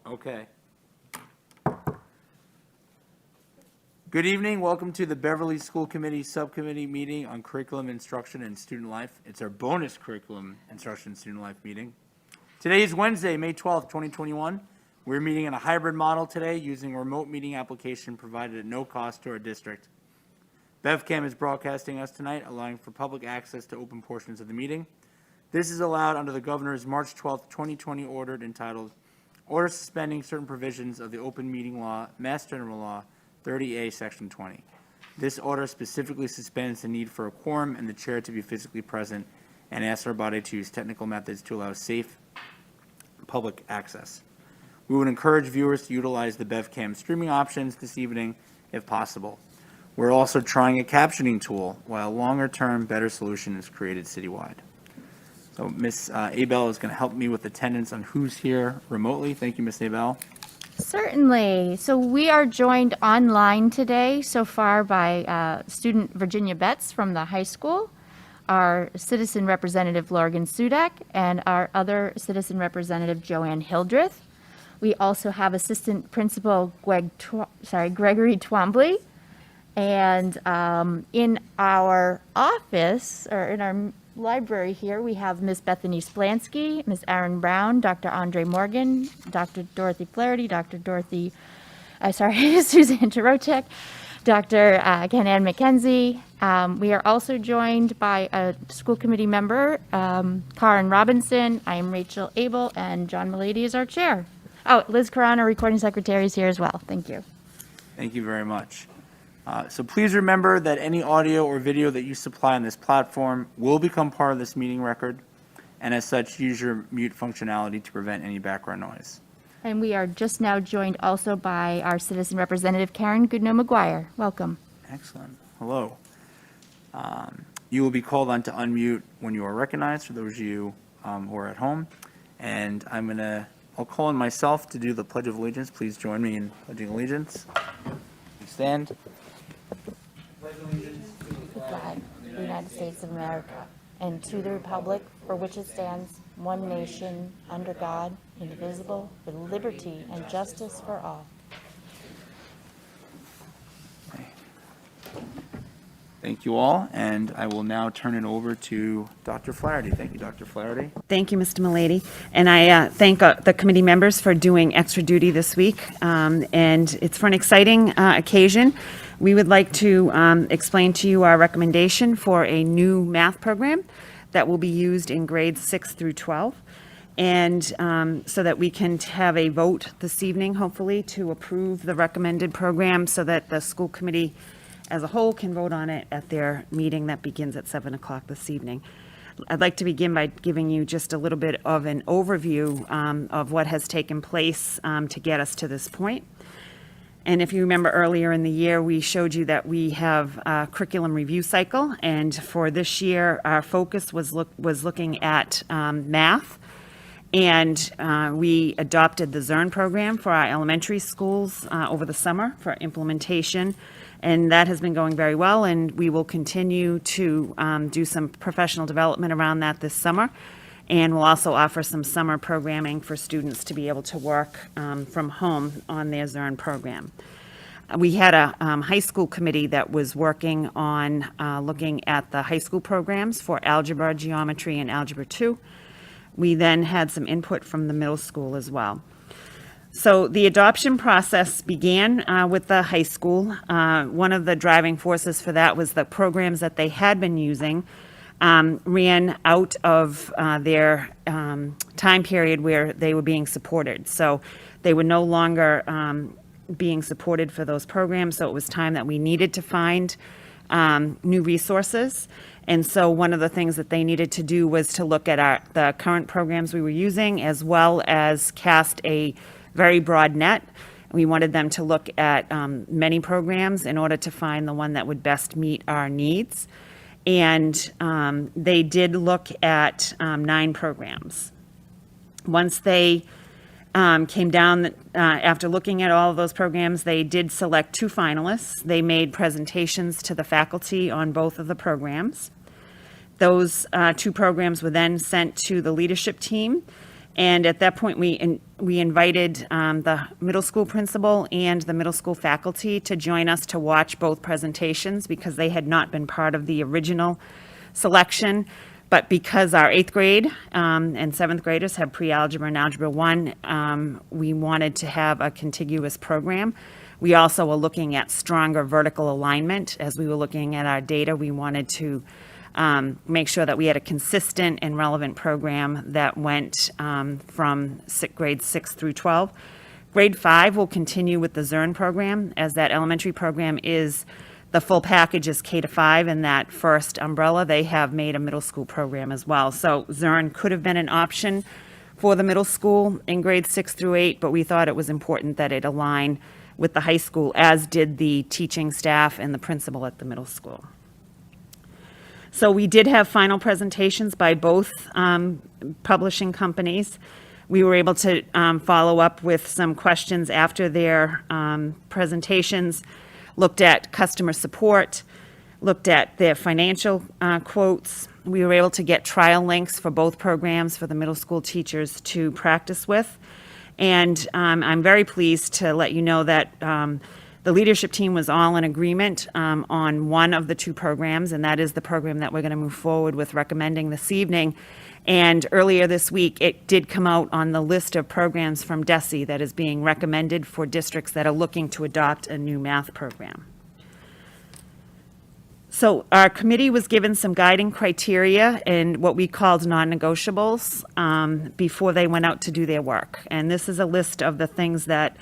Okay. Good evening. Welcome to the Beverly School Committee Subcommittee meeting on Curriculum Instruction and Student Life. It's our bonus Curriculum Instruction and Student Life meeting. Today is Wednesday, May 12th, 2021. We're meeting in a hybrid model today using a remote meeting application provided at no cost to our district. BevCam is broadcasting us tonight, allowing for public access to open portions of the meeting. This is allowed under the Governor's March 12th, 2020 order entitled Order Suspending Certain Provisions of the Open Meeting Law, Mass General Law, 30A, Section 20. This order specifically suspends the need for a quorum and the chair to be physically present and asks our body to use technical methods to allow safe public access. We would encourage viewers to utilize the BevCam streaming options this evening if possible. We're also trying a captioning tool while a longer-term, better solution is created citywide. So Ms. Abel is going to help me with attendance on who's here remotely. Thank you, Ms. Abel. Certainly. So we are joined online today so far by student Virginia Betts from the high school, our citizen representative Lorgan Sudak, and our other citizen representative Joanne Hildreth. We also have assistant principal Gregory Twombly. And in our office, or in our library here, we have Ms. Bethany Splansky, Ms. Aaron Brown, Dr. Andre Morgan, Dr. Dorothy Flaherty, Suzanne Tarocek, Dr. Ken-Ann McKenzie. We are also joined by a school committee member, Karen Robinson. I am Rachel Abel, and John Milady is our chair. Oh, Liz Carano, recording secretary, is here as well. Thank you. Thank you very much. So please remember that any audio or video that you supply on this platform will become part of this meeting record, and as such, use your mute functionality to prevent any background noise. And we are just now joined also by our citizen representative, Karen Goodnow-McGuire. Welcome. Excellent. Hello. You will be called on to unmute when you are recognized, for those of you who are at home. And I'll call on myself to do the Pledge of Allegiance. Please join me in pledging allegiance. Please stand. Pledge allegiance to the flag of the United States of America, and to the republic for which it stands, one nation, under God, indivisible, with liberty and justice for all. Thank you all, and I will now turn it over to Dr. Flaherty. Thank you, Dr. Flaherty. Thank you, Mr. Milady. And I thank the committee members for doing extra duty this week. And it's for an exciting occasion. We would like to explain to you our recommendation for a new math program that will be used in grades 6 through 12. And so that we can have a vote this evening, hopefully, to approve the recommended program so that the school committee as a whole can vote on it at their meeting that begins at 7 o'clock this evening. I'd like to begin by giving you just a little bit of an overview of what has taken place to get us to this point. And if you remember earlier in the year, we showed you that we have a curriculum review cycle. And for this year, our focus was looking at math. And we adopted the ZERN program for our elementary schools over the summer for implementation. And that has been going very well, and we will continue to do some professional development around that this summer. And we'll also offer some summer programming for students to be able to work from home on their ZERN program. We had a high school committee that was working on looking at the high school programs for algebra, geometry, and algebra 2. We then had some input from the middle school as well. So the adoption process began with the high school. One of the driving forces for that was the programs that they had been using ran out of their time period where they were being supported. So they were no longer being supported for those programs, so it was time that we needed to find new resources. And so one of the things that they needed to do was to look at the current programs we were using, as well as cast a very broad net. We wanted them to look at many programs in order to find the one that would best meet our needs. And they did look at 9 programs. Once they came down, after looking at all of those programs, they did select 2 finalists. They made presentations to the faculty on both of the programs. Those 2 programs were then sent to the leadership team. And at that point, we invited the middle school principal and the middle school faculty to join us to watch both presentations because they had not been part of the original selection. But because our 8th grade and 7th graders have pre-algebra and algebra 1, we wanted to have a contiguous program. We also were looking at stronger vertical alignment. As we were looking at our data, we wanted to make sure that we had a consistent and relevant program that went from grades 6 through 12. Grade 5 will continue with the Zern program, as that elementary program is the full package is K to 5, and that first umbrella, they have made a middle school program as well. So Zern could have been an option for the middle school in grades 6 through 8, but we thought it was important that it align with the high school, as did the teaching staff and the principal at the middle school. So we did have final presentations by both publishing companies. We were able to follow up with some questions after their presentations, looked at customer support, looked at their financial quotes. We were able to get trial links for both programs for the middle school teachers to practice with. And I'm very pleased to let you know that the leadership team was all in agreement on one of the 2 programs, and that is the program that we're going to move forward with recommending this evening. And earlier this week, it did come out on the list of programs from DESE that is being recommended for districts that are looking to adopt a new math program. So our committee was given some guiding criteria and what we called non-negotiables before they went out to do their work. And this is a list of the things that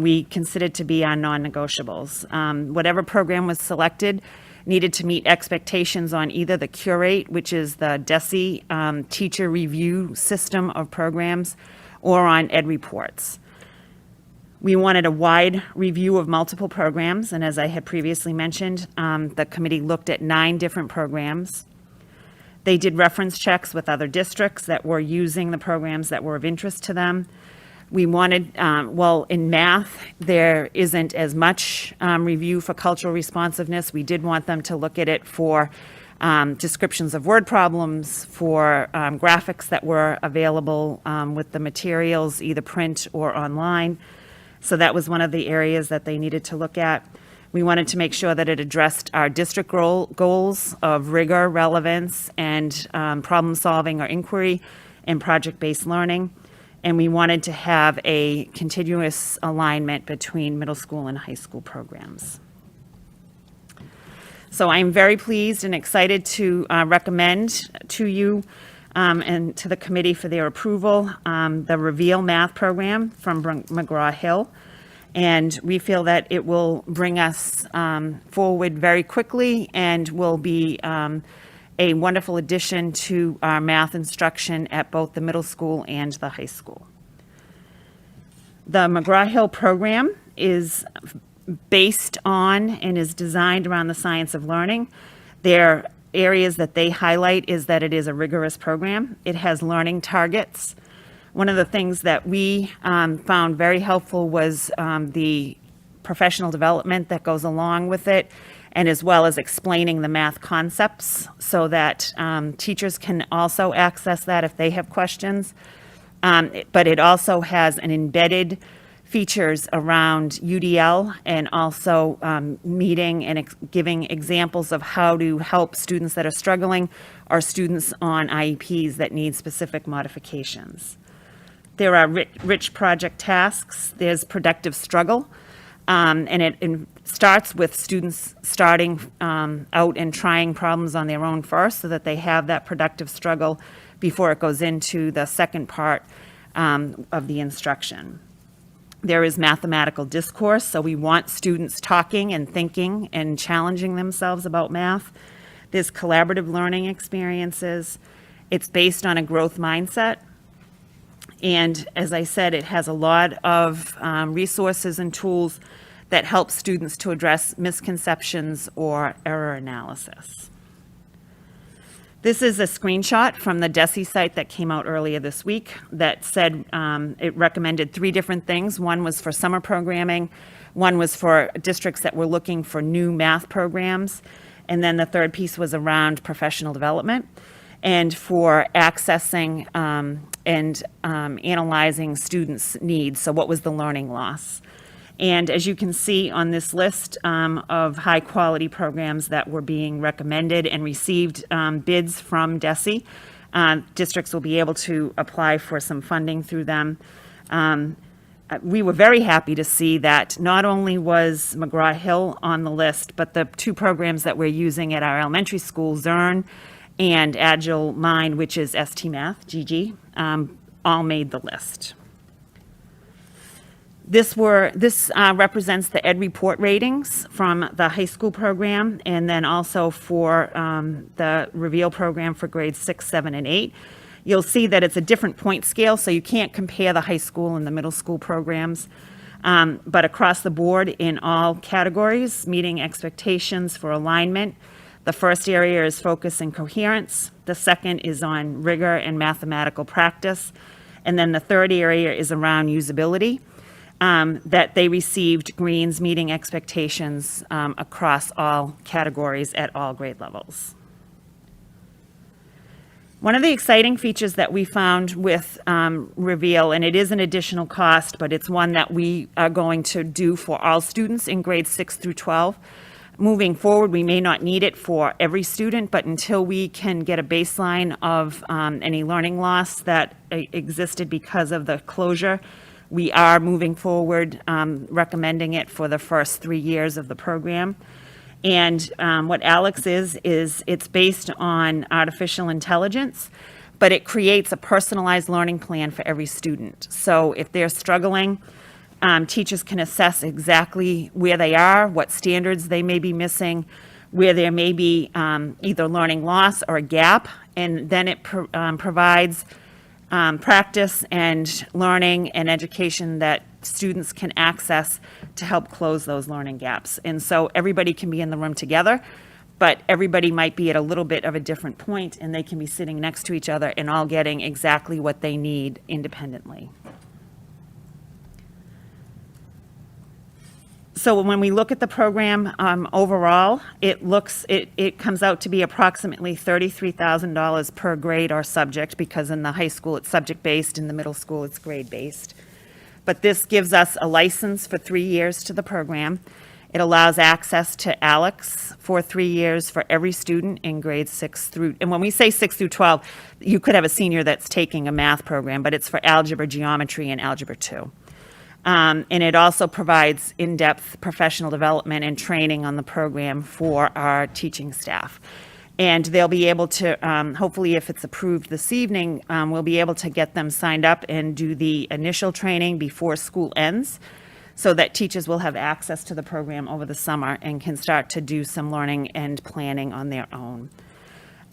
we considered to be our non-negotiables. Whatever program was selected needed to meet expectations on either the Curate, which is the DESE teacher review system of programs, or on Ed Reports. We wanted a wide review of multiple programs, and as I had previously mentioned, the committee looked at 9 different programs. They did reference checks with other districts that were using the programs that were of interest to them. We wanted, well, in math, there isn't as much review for cultural responsiveness. We did want them to look at it for descriptions of word problems, for graphics that were available with the materials, either print or online. So that was one of the areas that they needed to look at. We wanted to make sure that it addressed our district goals of rigor, relevance, and problem solving or inquiry and project-based learning. And we wanted to have a continuous alignment between middle school and high school programs. So I'm very pleased and excited to recommend to you and to the committee for their approval the Reveal Math program from McGraw-Hill. And we feel that it will bring us forward very quickly and will be a wonderful addition to our math instruction at both the middle school and the high school. The McGraw-Hill program is based on and is designed around the science of learning. Their areas that they highlight is that it is a rigorous program. It has learning targets. One of the things that we found very helpful was the professional development that goes along with it, and as well as explaining the math concepts so that teachers can also access that if they have questions. But it also has an embedded features around UDL and also meeting and giving examples of how to help students that are struggling or students on IEPs that need specific modifications. There are rich project tasks. There's productive struggle. And it starts with students starting out and trying problems on their own first so that they have that productive struggle before it goes into the second part of the instruction. There is mathematical discourse, so we want students talking and thinking and challenging themselves about math. There's collaborative learning experiences. It's based on a growth mindset. And as I said, it has a lot of resources and tools that help students to address misconceptions or error analysis. This is a screenshot from the DESE site that came out earlier this week that said it recommended 3 different things. One was for summer programming, one was for districts that were looking for new math programs, and then the third piece was around professional development and for accessing and analyzing students' needs. So what was the learning loss? And as you can see on this list of high-quality programs that were being recommended and received bids from DESE, districts will be able to apply for some funding through them. We were very happy to see that not only was McGraw-Hill on the list, but the 2 programs that we're using at our elementary school, Zern and Agile Mind, which is ST Math, GG, all made the list. This represents the Ed Report ratings from the high school program, and then also for the Reveal program for grades 6, 7, and 8. You'll see that it's a different point scale, so you can't compare the high school and the middle school programs. But across the board in all categories, meeting expectations for alignment. The first area is focus and coherence. The second is on rigor and mathematical practice. And then the third area is around usability. That they received greens meeting expectations across all categories at all grade levels. One of the exciting features that we found with Reveal, and it is an additional cost, but it's one that we are going to do for all students in grades 6 through 12. Moving forward, we may not need it for every student, but until we can get a baseline of any learning loss that existed because of the closure, we are moving forward, recommending it for the first 3 years of the program. And what Alex is it's based on artificial intelligence, but it creates a personalized learning plan for every student. So if they're struggling, teachers can assess exactly where they are, what standards they may be missing, where there may be either learning loss or a gap, and then it provides practice and learning and education that students can access to help close those learning gaps. And so everybody can be in the room together, but everybody might be at a little bit of a different point, and they can be sitting next to each other and all getting exactly what they need independently. So when we look at the program overall, it comes out to be approximately $33,000 per grade or subject, because in the high school it's subject-based, in the middle school it's grade-based. But this gives us a license for 3 years to the program. It allows access to Alex for 3 years for every student in grades 6 through, and when we say 6 through 12, you could have a senior that's taking a math program, but it's for algebra, geometry, and algebra 2. And it also provides in-depth professional development and training on the program for our teaching staff. And they'll be able to, hopefully if it's approved this evening, we'll be able to get them signed up and do the initial training before school ends, so that teachers will have access to the program over the summer and can start to do some learning and planning on their own.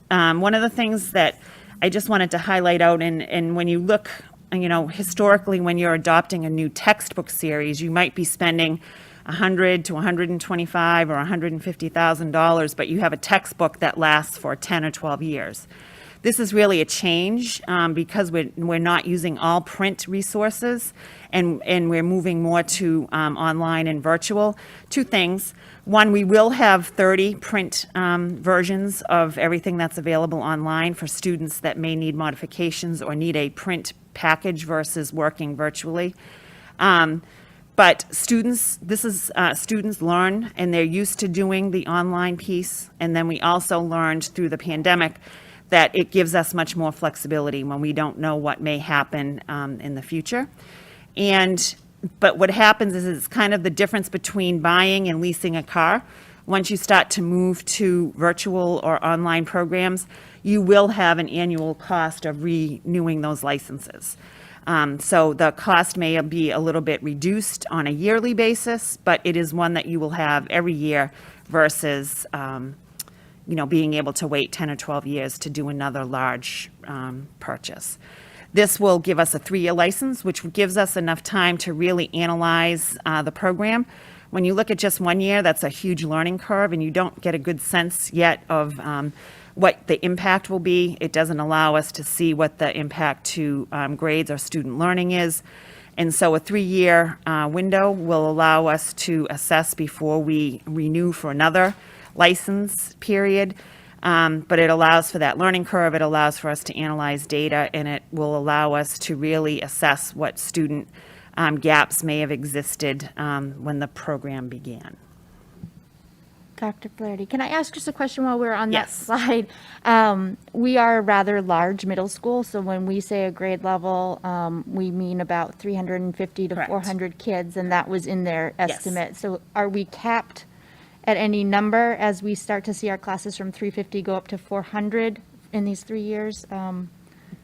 One of the things that I just wanted to highlight out, and when you look, historically, when you're adopting a new textbook series, you might be spending $100,000 to $125,000 or $150,000, but you have a textbook that lasts for 10 or 12 years. This is really a change because we're not using all print resources, and we're moving more to online and virtual. 2 things. One, we will have 30 print versions of everything that's available online for students that may need modifications or need a print package versus working virtually. But students learn, and they're used to doing the online piece. And then we also learned through the pandemic that it gives us much more flexibility when we don't know what may happen in the future. But what happens is it's kind of the difference between buying and leasing a car. Once you start to move to virtual or online programs, you will have an annual cost of renewing those licenses. So the cost may be a little bit reduced on a yearly basis, but it is one that you will have every year versus, being able to wait 10 or 12 years to do another large purchase. This will give us a 3-year license, which gives us enough time to really analyze the program. When you look at just 1 year, that's a huge learning curve, and you don't get a good sense yet of what the impact will be. It doesn't allow us to see what the impact to grades or student learning is. And so a 3-year window will allow us to assess before we renew for another license period. But it allows for that learning curve, it allows for us to analyze data, and it will allow us to really assess what student gaps may have existed when the program began. Dr. Flaherty, can I ask just a question while we're on that Yes. slide? We are a rather large middle school, so when we say a grade level, we mean about 350 to Correct. 400 kids, and that was in their estimate. So are we capped at any number as we start to see our classes from 350 go up to 400 in these 3 years?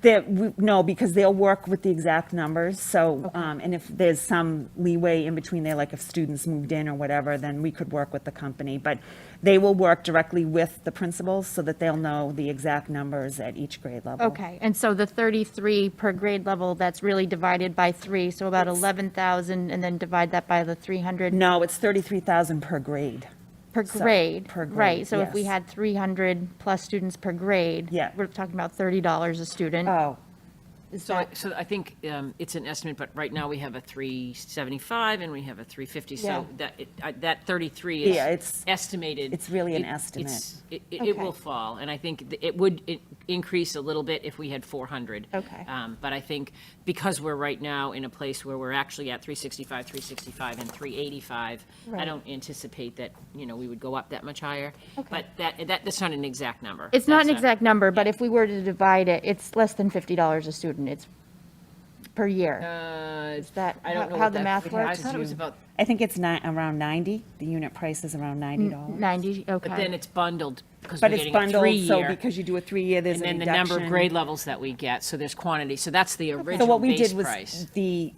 No, because they'll work with the exact numbers, so, and if there's some leeway in between there, like if students moved in or whatever, then we could work with the company, but they will work directly with the principals so that they'll know the exact numbers at each grade level. Okay, and so the 33 per grade level, that's really divided by 3, so about 11,000, and then divide that by the 300 No, it's 33,000 per grade. per So, grade. per Right, grade, so if we yes. had 300 plus students per grade. Yeah. We're talking about $30 a student. Oh, Is So, that- so I think it's an estimate, but right now we have a 375 and we have a 350, Yeah. so that 33 is Yeah, it's- estimated. it's really an It- estimate. It Okay. will fall, and I think it would increase a little bit if we had 400. Okay. But I think because we're right now in a place where we're actually at 365, and 385, I Right. don't anticipate that, we would go up that much higher. Okay. But that's not an exact number. It's not That's an exact number, but if we were to divide it, it's less than $50 a student. It's per year. Is that I don't know how what the that- math I works? thought it was about, I think it's around 90, the unit price is around $90. 90, okay. but then it's bundled because But we're it's getting a bundled, so 3-year. because you do a 3-year, there's And a then the reduction. number of grade levels that we get, so there's quantity, so that's the So original what we base did was price. the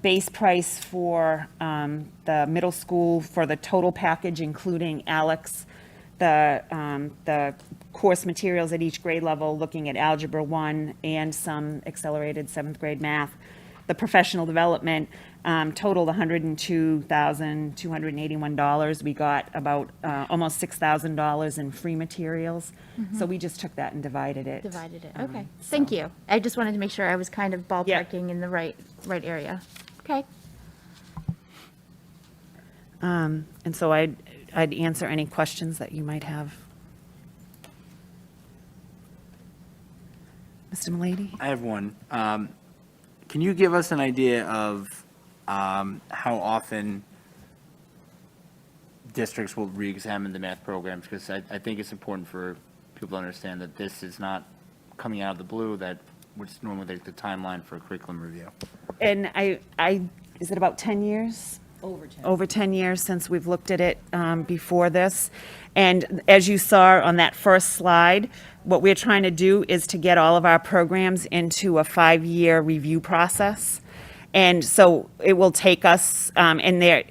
base price for the middle school for the total package, including Alex, the course materials at each grade level, looking at Algebra 1 and some accelerated 7th grade math. The professional development totaled $102,281. We got about almost $6,000 in free materials. So we just took that and divided it. Divided it, okay. Thank you. I just wanted to make sure I was kind of Yeah. ballparking in the right area. Okay. And so I'd answer any questions that you might have. Mr. Milady? I have one. Can you give us an idea of how often districts will re-examine the math programs? Because I think it's important for people to understand that this is not coming out of the blue, that which is normally the timeline for a curriculum review. And is it about 10 years? Over 10. Over 10 years since we've looked at it before this. And as you saw on that first slide, what we're trying to do is to get all of our programs into a 5-year review process. And so it will take us, and there,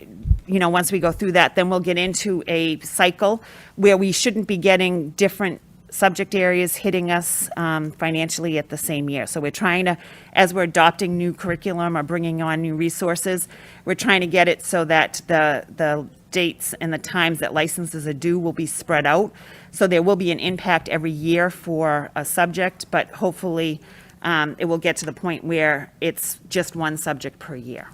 once we go through that, then we'll get into a cycle where we shouldn't be getting different subject areas hitting us financially at the same year. So we're trying to, as we're adopting new curriculum or bringing on new resources, we're trying to get it so that the dates and the times that licenses are due will be spread out. So there will be an impact every year for a subject, but hopefully it will get to the point where it's just one subject per year.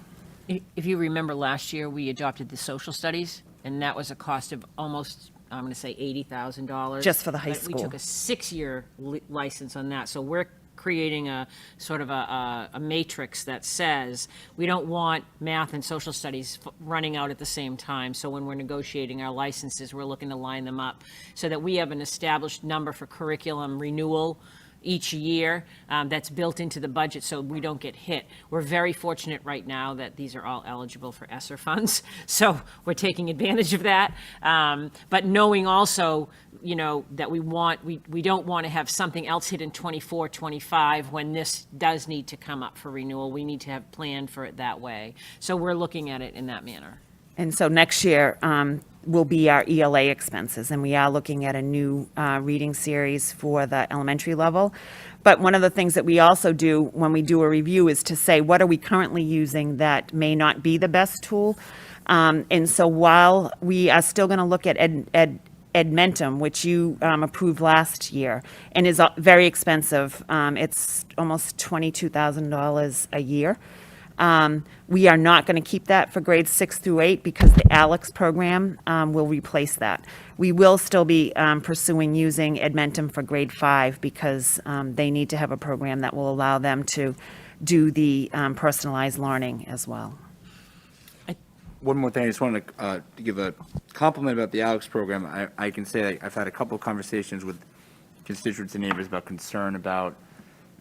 If you remember last year, we adopted the social studies, and that was a cost of almost, I'm going to say $80,000. Just for the high But school. We took a 6-year license on that, so we're creating a sort of a matrix that says we don't want math and social studies running out at the same time. So when we're negotiating our licenses, we're looking to line them up so that we have an established number for curriculum renewal each year that's built into the budget so we don't get hit. We're very fortunate right now that these are all eligible for ESSER funds, so we're taking advantage of that. But knowing also, you know, that we don't want to have something else hit in 24, 25 when this does need to come up for renewal. We need to have planned for it that way. So we're looking at it in that manner. And so next year will be our ELA expenses, and we are looking at a new reading series for the elementary level. But one of the things that we also do when we do a review is to say, what are we currently using that may not be the best tool? And so while we are still going to look at Edmentum, which you approved last year, and is very expensive, it's almost $22,000 a year. We are not going to keep that for grades 6 through 8 because the ALEX program will replace that. We will still be pursuing using Edmentum for grade 5 because they need to have a program that will allow them to do the personalized learning as well. One more thing, I just wanted to give a compliment about the ALEX program. I can say that I've had a couple of conversations with constituents and neighbors about concern about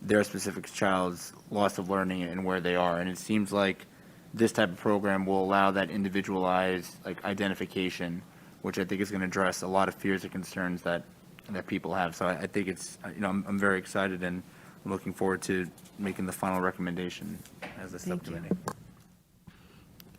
their specific child's loss of learning and where they are. And it seems like this type of program will allow that individualized identification, which I think is going to address a lot of fears and concerns that people have. So I think it's, I'm very excited and I'm looking forward to making the final recommendation as a subcommittee.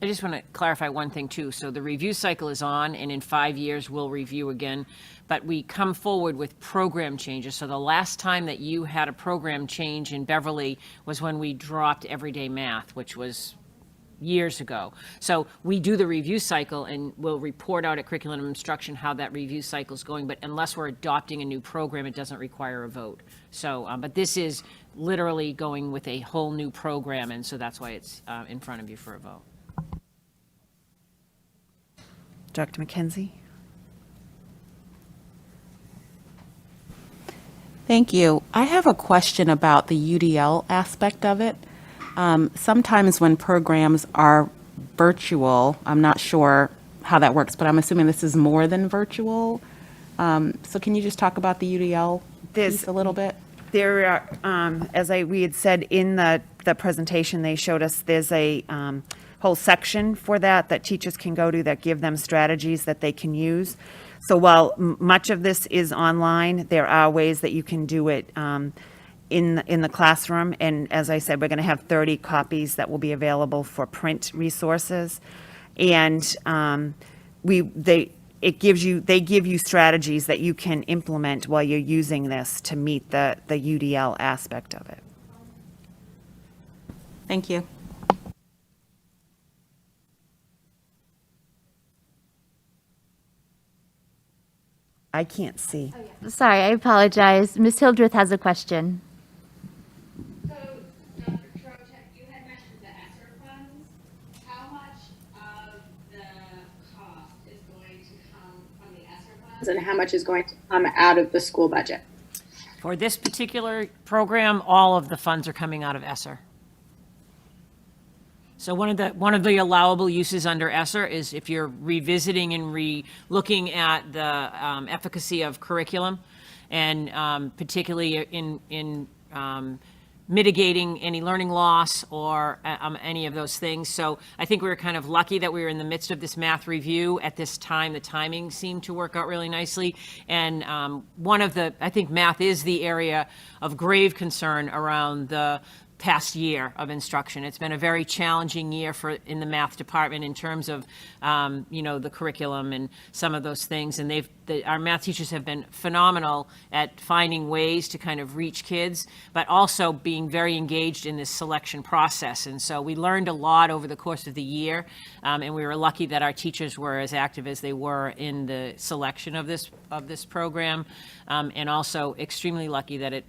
I just want to clarify one thing too. So the review cycle is on, and in 5 years we'll review again, but we come forward with program changes. So the last time that you had a program change in Beverly was when we dropped everyday math, which was years ago. So we do the review cycle and we'll report out at curriculum and instruction how that review cycle is going, but unless we're adopting a new program, it doesn't require a vote. So, but this is literally going with a whole new program, and so that's why it's in front of you for a vote. Dr. McKenzie? Thank you. I have a question about the UDL aspect of it. Sometimes when programs are virtual, I'm not sure how that works, but I'm assuming this is more than virtual. So can you just talk about the UDL piece a little bit? There are, as we had said in the presentation, they showed us there's a whole section for that teachers can go to that give them strategies that they can use. So while much of this is online, there are ways that you can do it in the classroom. And as I said, we're going to have 30 copies that will be available for print resources. And they give you strategies that you can implement while you're using this to meet the UDL aspect of it. Thank you. I can't see. Sorry, I apologize. Ms. Hildreth has a question. So, Dr. Trocheck, you had mentioned the ESSER funds. How much of the cost is going to come from the ESSER funds, and how much is going to come out of the school budget? For this particular program, all of the funds are coming out of ESSER. So one of the allowable uses under ESSER is if you're revisiting and looking at the efficacy of curriculum, and particularly in mitigating any learning loss or any of those things. So I think we were kind of lucky that we were in the midst of this math review at this time. The timing seemed to work out really nicely. And I think math is the area of grave concern around the past year of instruction. It's been a very challenging year in the math department in terms of, the curriculum and some of those things. And our math teachers have been phenomenal at finding ways to kind of reach kids, but also being very engaged in this selection process. And so we learned a lot over the course of the year, and we were lucky that our teachers were as active as they were in the selection of this program, and also extremely lucky that it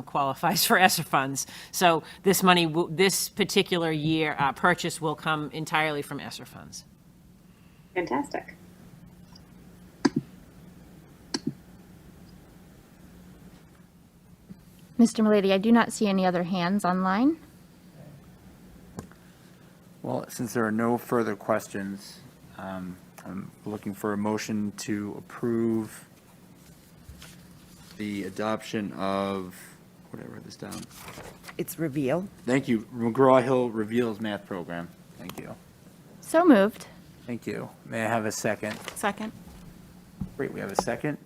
qualifies for ESSER funds. So this money, this particular year purchase will come entirely from ESSER funds. Fantastic. Mr. Milady, I do not see any other hands online. Well, since there are no further questions, I'm looking for a motion to approve the adoption of whatever, write this down. It's reveal. Thank you. McGraw-Hill Reveals Math Program. Thank you. So moved. Thank you. May I have a second? Second. Great, we have a second.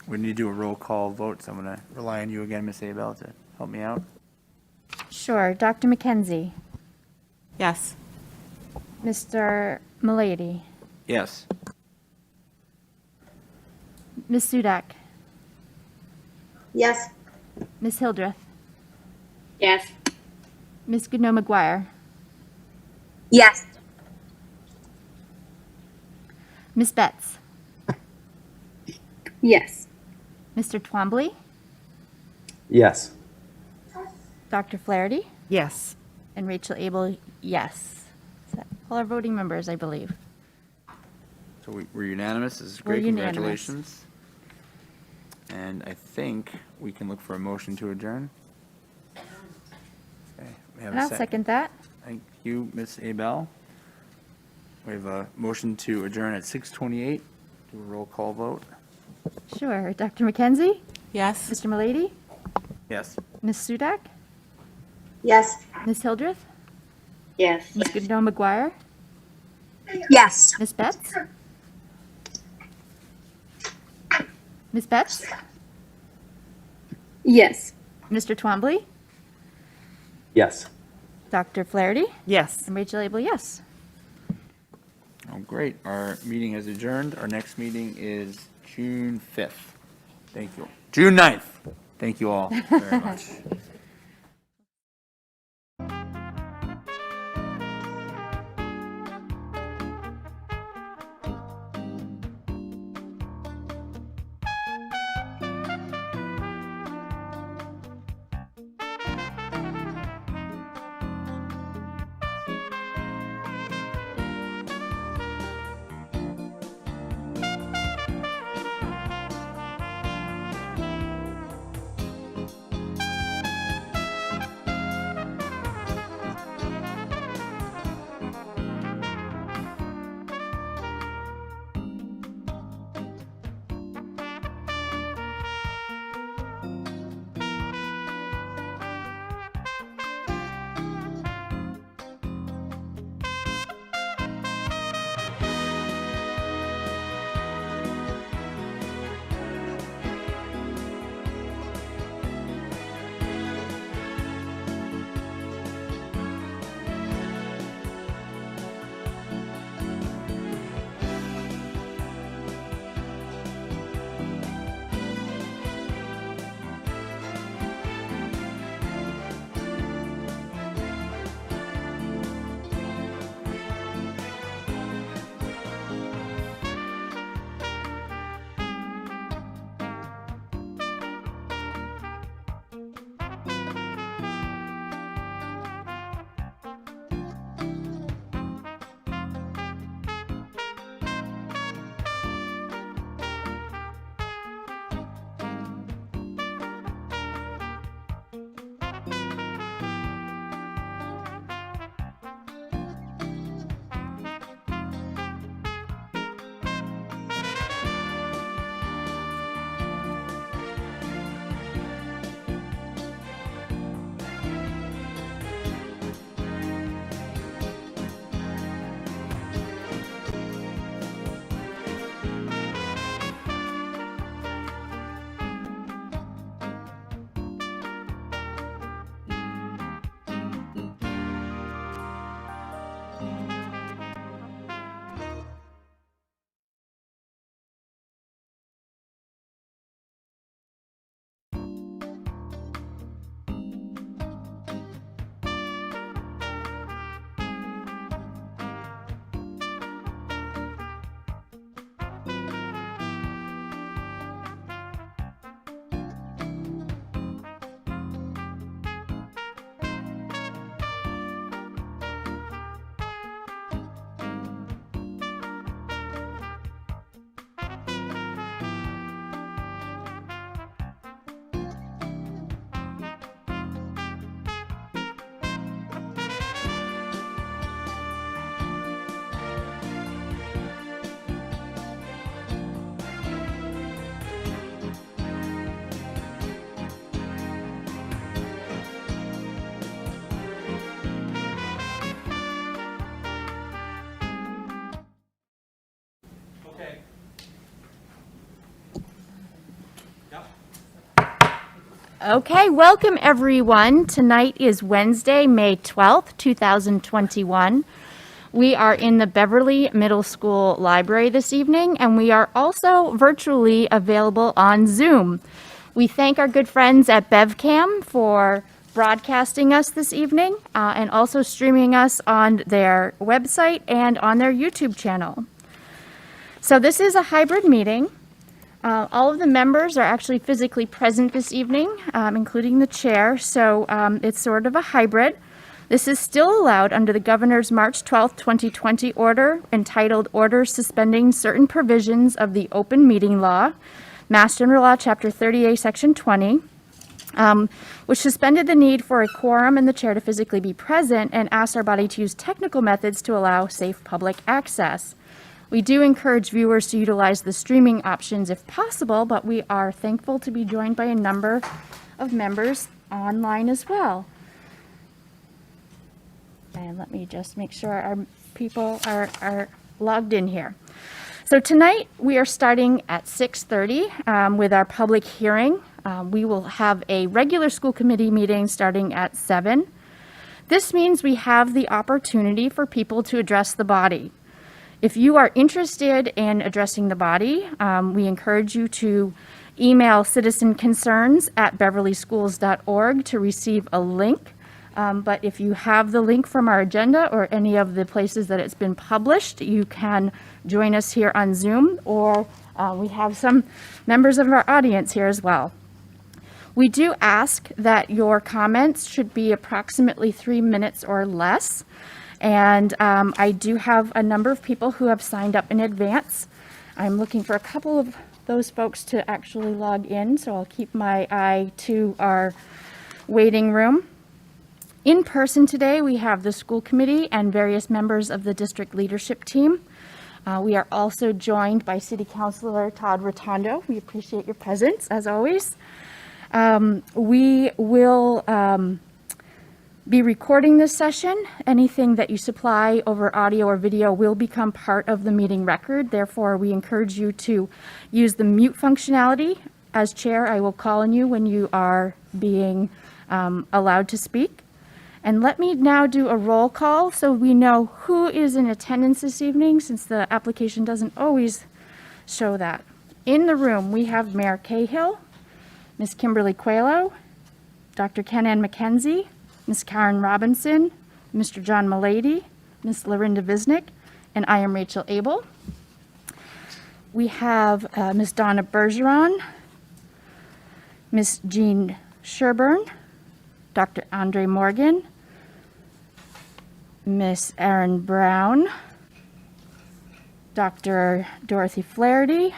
We need to do a roll call vote, so I'm going to rely on you again, Ms. Abel, to help me out. Sure. Dr. McKenzie, Yes. Mr. Milady, Yes. Ms. Sudak, Yes. Ms. Hildreth, Yes. Ms. Goodnow McGuire, Yes. Ms. Betts, Yes. Mr. Twombly, Yes. Dr. Flaherty, Yes. and Rachel Abel, yes. Is that all our voting members, I believe? So we're unanimous. This is We're great. unanimous. Congratulations. And I think we can look for a motion to adjourn. Okay, we have And a I'll second that. Thank you, Ms. Abel. We have a motion to adjourn at 6:28. Do a roll call vote. Sure. Dr. McKenzie, Yes. Mr. Milady, Yes. Ms. Sudak, Yes. Ms. Hildreth, Yes. Ms. Goodnow McGuire, Yes. Ms. Betts? Ms. Betts? Yes. Mr. Twombly? Yes. Dr. Flaherty? Yes. And Rachel Abel, yes. Oh, great. Our meeting has adjourned. Our next meeting is June 5th. Thank you. June 9th. Thank you all very much. Okay, welcome everyone. Tonight is Wednesday, May 12th, 2021. We are in the Beverly Middle School Library this evening, and we are also virtually available on Zoom. We thank our good friends at BevCam for broadcasting us this evening and also streaming us on their website and on their YouTube channel. So this is a hybrid meeting. All of the members are actually physically present this evening, including the chair, so it's sort of a hybrid. This is still allowed under the Governor's March 12, 2020 order entitled Order Suspending Certain Provisions of the Open Meeting Law, Mass General Law, Chapter 38, Section 20, which suspended the need for a quorum and the chair to physically be present and asked our body to use technical methods to allow safe public access. We do encourage viewers to utilize the streaming options if possible, but we are thankful to be joined by a number of members online as well. And let me just make sure our people are logged in here. So tonight we are starting at 6:30 with our public hearing. We will have a regular school committee meeting starting at 7. This means we have the opportunity for people to address the body. If you are interested in addressing the body, we encourage you to email citizenconcerns@beverlyschools.org to receive a link. But if you have the link from our agenda or any of the places that it's been published, you can join us here on Zoom, or we have some members of our audience here as well. We do ask that your comments should be approximately 3 minutes or less. And I do have a number of people who have signed up in advance. I'm looking for a couple of those folks to actually log in, so I'll keep my eye to our waiting room. In person today, we have the school committee and various members of the district leadership team. We are also joined by City Councilor Todd Rotondo. We appreciate your presence, as always. We will be recording this session. Anything that you supply over audio or video will become part of the meeting record. Therefore, we encourage you to use the mute functionality. As chair, I will call on you when you are being allowed to speak. And let me now do a roll call so we know who is in attendance this evening, since the application doesn't always show that. In the room, we have Mayor Cahill, Ms. Kimberly Coelho, Dr. Ken-Ann McKenzie, Ms. Karen Robinson, Mr. John Mulady, Ms. Lorinda Visnick, and I am Rachel Abel. We have Ms. Donna Bergeron, Ms. Jean Sherburne, Dr. Andre Morgan, Ms. Erin Brown, Dr. Dorothy Flaherty,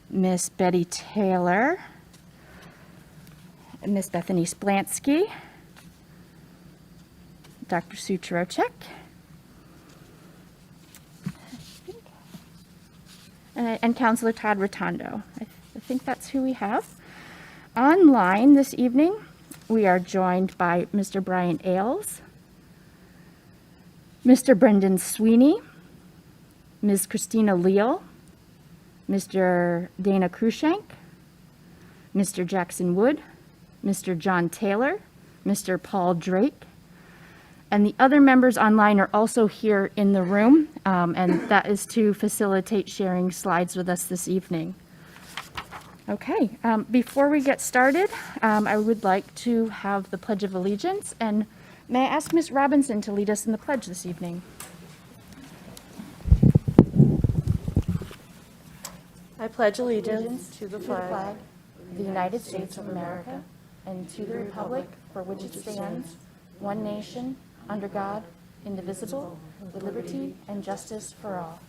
Ms. Betty Taylor, Ms. Bethany Splansky, Dr. Sue Chirocek, and Councilor Todd Rotondo. I think that's who we have. Online this evening, we are joined by Mr. Brian Ailes, Mr. Brendan Sweeney, Ms. Christina Leal, Mr. Dana Krushank, Mr. Jackson Wood, Mr. John Taylor, Mr. Paul Drake, and the other members online are also here in the room, and that is to facilitate sharing slides with us this evening. Okay, before we get started, I would like to have the Pledge of Allegiance, and may I ask Ms. Robinson to lead us in the pledge this evening? I pledge allegiance to the flag of the United States of America and to the republic for which it stands, one nation, under God, indivisible, with liberty and justice for all.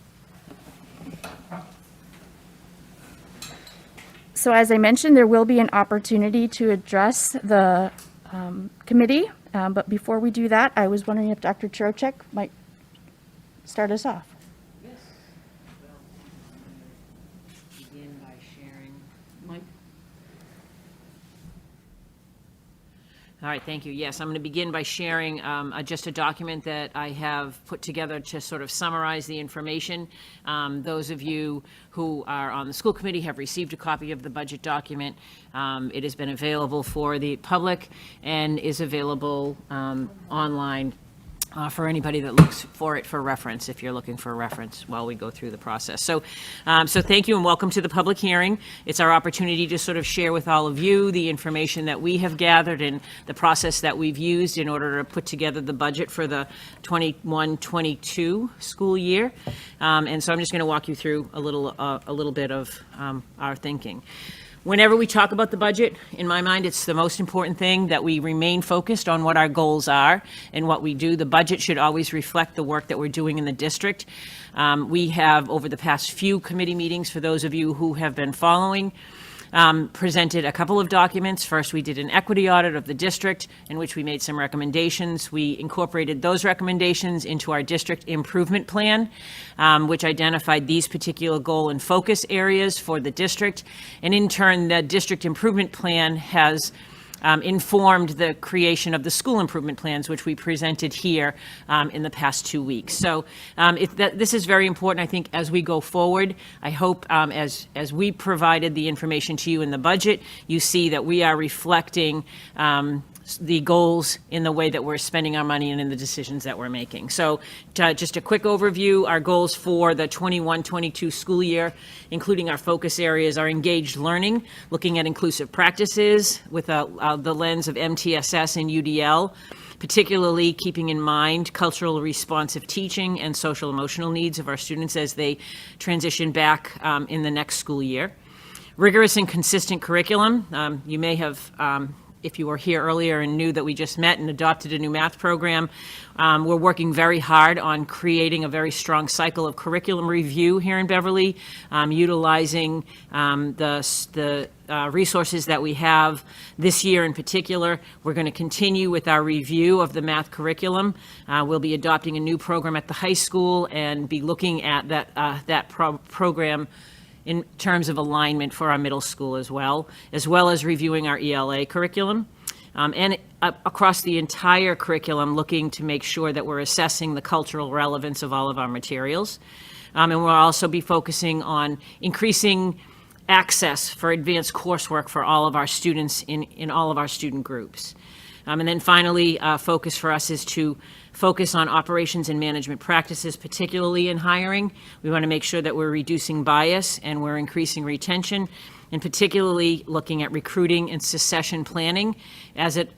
So as I mentioned, there will be an opportunity to address the committee, but before we do that, I was wondering if Dr. Chirocek might start us off. Yes. Well, begin by sharing. Mike. All right, thank you. Yes, I'm going to begin by sharing just a document that I have put together to sort of summarize the information. Those of you who are on the school committee have received a copy of the budget document. It has been available for the public and is available online for anybody that looks for it for reference, if you're looking for a reference while we go through the process. So thank you and welcome to the public hearing. It's our opportunity to sort of share with all of you the information that we have gathered and the process that we've used in order to put together the budget for the 21-22 school year. And so I'm just going to walk you through a little bit of our thinking. Whenever we talk about the budget, in my mind, it's the most important thing that we remain focused on what our goals are and what we do. The budget should always reflect the work that we're doing in the district. We have, over the past few committee meetings, for those of you who have been following, presented a couple of documents. First, we did an equity audit of the district in which we made some recommendations. We incorporated those recommendations into our district improvement plan, which identified these particular goal and focus areas for the district. And in turn, the district improvement plan has informed the creation of the school improvement plans, which we presented here in the past 2 weeks. So this is very important, I think, as we go forward. I hope as we provided the information to you in the budget, you see that we are reflecting the goals in the way that we're spending our money and in the decisions that we're making. So just a quick overview, our goals for the 21-22 school year, including our focus areas, are engaged learning, looking at inclusive practices with the lens of MTSS and UDL, particularly keeping in mind cultural responsive teaching and social emotional needs of our students as they transition back in the next school year. Rigorous and consistent curriculum. You may have if you were here earlier and knew that we just met and adopted a new math program. We're working very hard on creating a very strong cycle of curriculum review here in Beverly, utilizing the resources that we have this year in particular. We're going to continue with our review of the math curriculum. We'll be adopting a new program at the high school and be looking at that program in terms of alignment for our middle school as well as reviewing our ELA curriculum. And across the entire curriculum, looking to make sure that we're assessing the cultural relevance of all of our materials. And we'll also be focusing on increasing access for advanced coursework for all of our students in all of our student groups. And then finally, focus for us is to focus on operations and management practices, particularly in hiring. We want to make sure that we're reducing bias and we're increasing retention, and particularly looking at recruiting and succession planning as it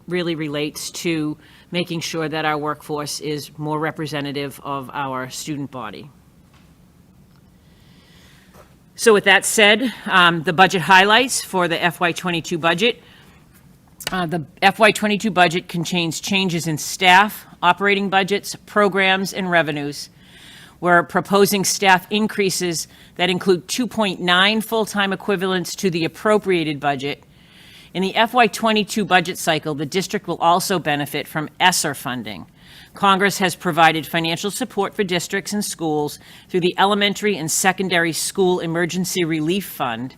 really relates to making sure that our workforce is more representative of our student body. So with that said, the budget highlights for the FY22 budget. The FY22 budget contains changes in staff, operating budgets, programs, and revenues. We're proposing staff increases that include 2.9 full-time equivalents to the appropriated budget. In the FY22 budget cycle, the district will also benefit from ESSER funding. Congress has provided financial support for districts and schools through the Elementary and Secondary School Emergency Relief Fund,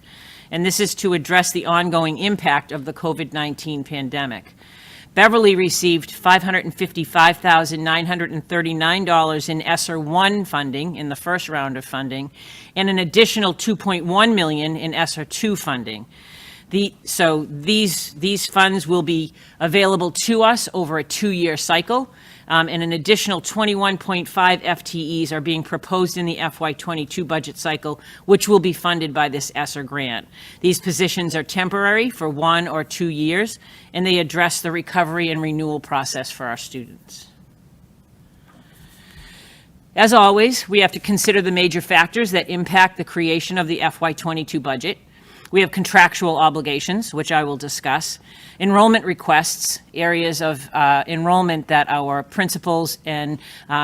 and this is to address the ongoing impact of the COVID-19 pandemic. Beverly received $555,939 in ESSER 1 funding in the first round of funding, and an additional $2.1 million in ESSER 2 funding. So these funds will be available to us over a 2-year cycle, and an additional 21.5 FTEs are being proposed in the FY22 budget cycle, which will be funded by this ESSER grant. These positions are temporary for 1 or 2 years, and they address the recovery and renewal process for our students. As always, we have to consider the major factors that impact the creation of the FY22 budget. We have contractual obligations, which I will discuss, enrollment requests, areas of enrollment that our principals and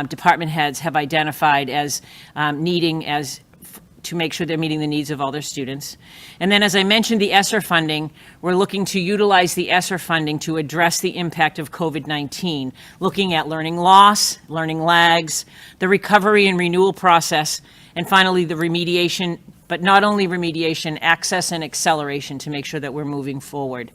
department heads have identified as needing to make sure they're meeting the needs of all their students. And then, as I mentioned, the ESSER funding, we're looking to utilize the ESSER funding to address the impact of COVID-19, looking at learning loss, learning lags, the recovery and renewal process, and finally the remediation, but not only remediation, access and acceleration to make sure that we're moving forward.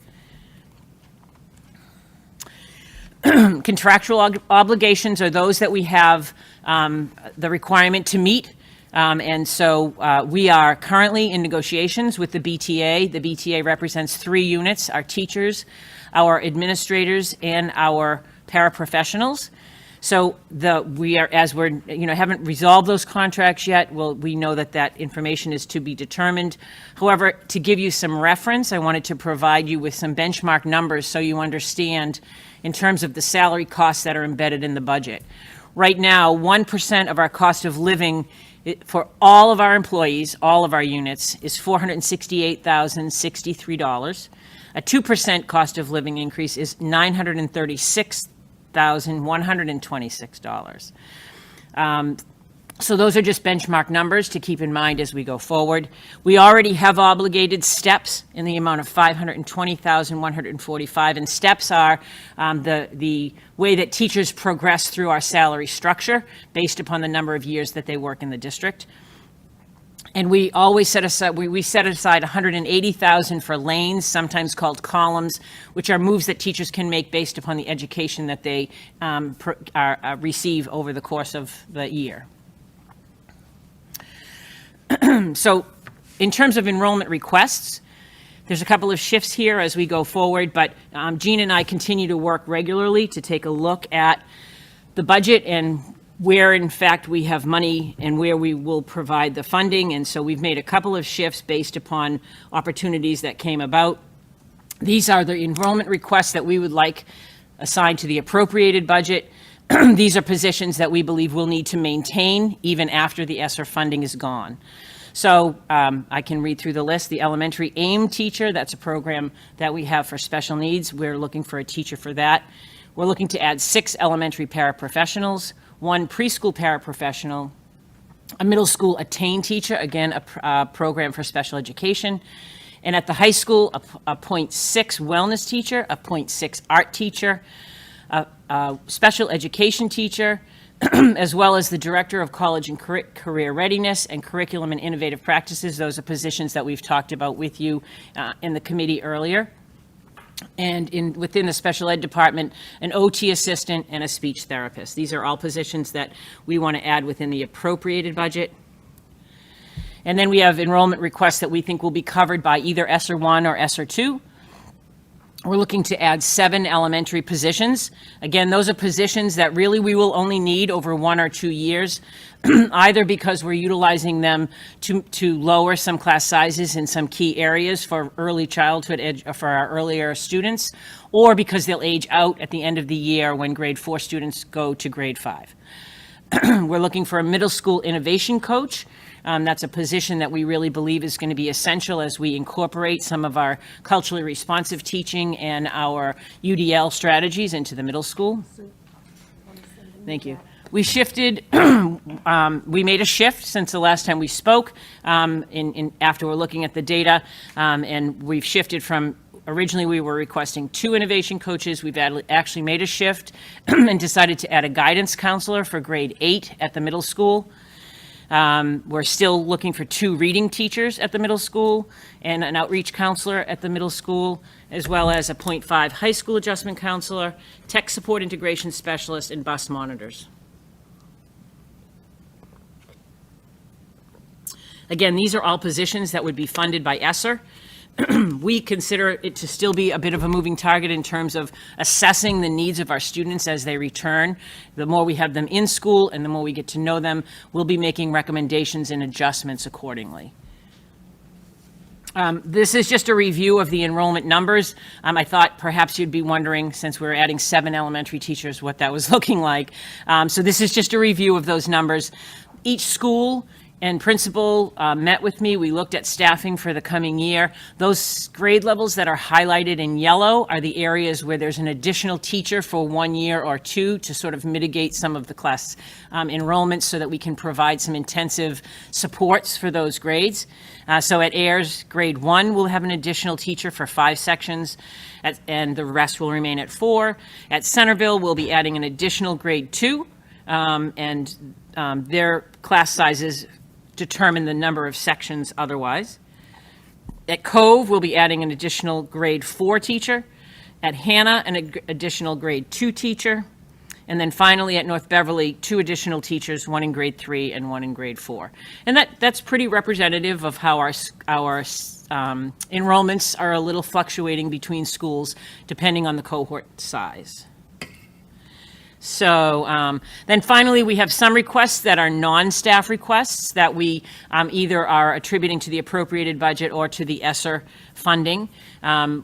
Contractual obligations are those that we have the requirement to meet. And so we are currently in negotiations with the BTA. The BTA represents 3 units, our teachers, our administrators, and our paraprofessionals. So we are, as we're, haven't resolved those contracts yet, we know that information is to be determined. However, to give you some reference, I wanted to provide you with some benchmark numbers so you understand in terms of the salary costs that are embedded in the budget. Right now, 1% of our cost of living for all of our employees, all of our units, is $468,063. A 2% cost of living increase is $936,126. So those are just benchmark numbers to keep in mind as we go forward. We already have obligated steps in the amount of $520,145, and steps are the way that teachers progress through our salary structure based upon the number of years that they work in the district. And we always set aside, we set aside $180,000 for lanes, sometimes called columns, which are moves that teachers can make based upon the education that they receive over the course of the year. So in terms of enrollment requests, there's a couple of shifts here as we go forward, but Jean and I continue to work regularly to take a look at the budget and where in fact we have money and where we will provide the funding. And so we've made a couple of shifts based upon opportunities that came about. These are the enrollment requests that we would like assigned to the appropriated budget. These are positions that we believe we'll need to maintain even after the ESSER funding is gone. So I can read through the list. The elementary AIM teacher, that's a program that we have for special needs. We're looking for a teacher for that. We're looking to add 6 elementary paraprofessionals, 1 preschool paraprofessional, a middle school attain teacher, again, a program for special education. And at the high school, a .6 wellness teacher, a .6 art teacher, a special education teacher, as well as the Director of College and Career Readiness and Curriculum and Innovative Practices. Those are positions that we've talked about with you in the committee earlier. And within the special ed department, an OT assistant and a speech therapist. These are all positions that we want to add within the appropriated budget. And then we have enrollment requests that we think will be covered by either ESSER 1 or ESSER 2. We're looking to add 7 elementary positions. Again, those are positions that really we will only need over 1 or 2 years, either because we're utilizing them to lower some class sizes in some key areas for early childhood for our earlier students, or because they'll age out at the end of the year when grade 4 students go to grade 5. We're looking for a middle school innovation coach. That's a position that we really believe is going to be essential as we incorporate some of our culturally responsive teaching and our UDL strategies into the middle school. Thank you. We shifted, we made a shift since the last time we spoke after we're looking at the data, and we've shifted from originally we were requesting 2 innovation coaches. We've actually made a shift and decided to add a guidance counselor for grade 8 at the middle school. We're still looking for 2 reading teachers at the middle school and an outreach counselor at the middle school, as well as a .5 high school adjustment counselor, tech support integration specialist, and bus monitors. Again, these are all positions that would be funded by ESSER. We consider it to still be a bit of a moving target in terms of assessing the needs of our students as they return. The more we have them in school and the more we get to know them, we'll be making recommendations and adjustments accordingly. This is just a review of the enrollment numbers. I thought perhaps you'd be wondering, since we're adding 7 elementary teachers, what that was looking like. So this is just a review of those numbers. Each school and principal met with me. We looked at staffing for the coming year. Those grade levels that are highlighted in yellow are the areas where there's an additional teacher for 1 year or 2 to sort of mitigate some of the class enrollments so that we can provide some intensive supports for those grades. So at Ayers, grade 1 will have an additional teacher for 5 sections, and the rest will remain at 4. At Centerville, we'll be adding an additional grade 2, and their class sizes determine the number of sections otherwise. At Cove, we'll be adding an additional grade 4 teacher. At Hannah, an additional grade 2 teacher. And then finally, at North Beverly, 2 additional teachers, 1 in grade 3 and 1 in grade 4. And that's pretty representative of how our enrollments are a little fluctuating between schools, depending on the cohort size. So then finally, we have some requests that are non-staff requests that we either are attributing to the appropriated budget or to the ESSER funding.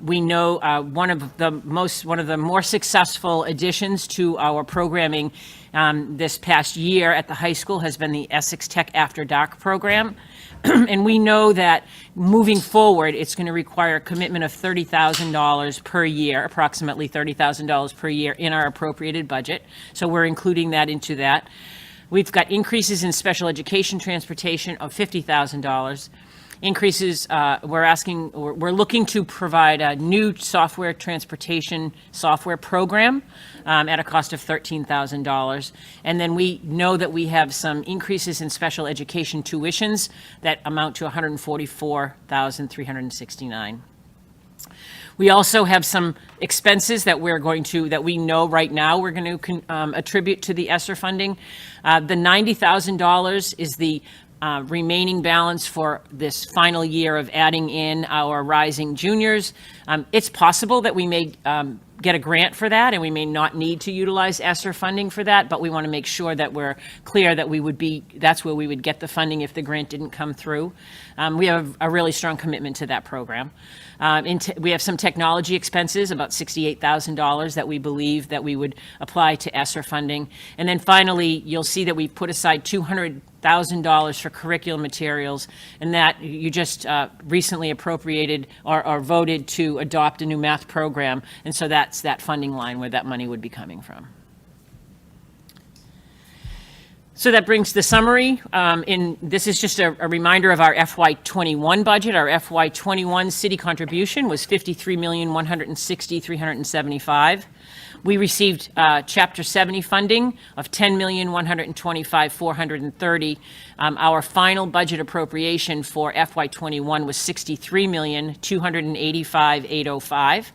We know one of the more successful additions to our programming this past year at the high school has been the Essex Tech After Dark program. And we know that moving forward, it's going to require a commitment of $30,000 per year, approximately $30,000 per year in our appropriated budget. So we're including that into that. We've got increases in special education transportation of $50,000. Increases, we're looking to provide a new software transportation software program at a cost of $13,000. And then we know that we have some increases in special education tuitions that amount to $144,369. We also have some expenses that that we know right now we're going to attribute to the ESSER funding. The $90,000 is the remaining balance for this final year of adding in our rising juniors. It's possible that we may get a grant for that, and we may not need to utilize ESSER funding for that, but we want to make sure that we're clear that that's where we would get the funding if the grant didn't come through. We have a really strong commitment to that program. We have some technology expenses, about $68,000 that we believe that we would apply to ESSER funding. And then finally, you'll see that we've put aside $200,000 for curriculum materials, and that you just recently appropriated or voted to adopt a new math program, and so that's that funding line where that money would be coming from. So that brings the summary. This is just a reminder of our FY21 budget. Our FY21 city contribution was $53,160,375. We received Chapter 70 funding of $10,125,430. Our final budget appropriation for FY21 was $63,285,805.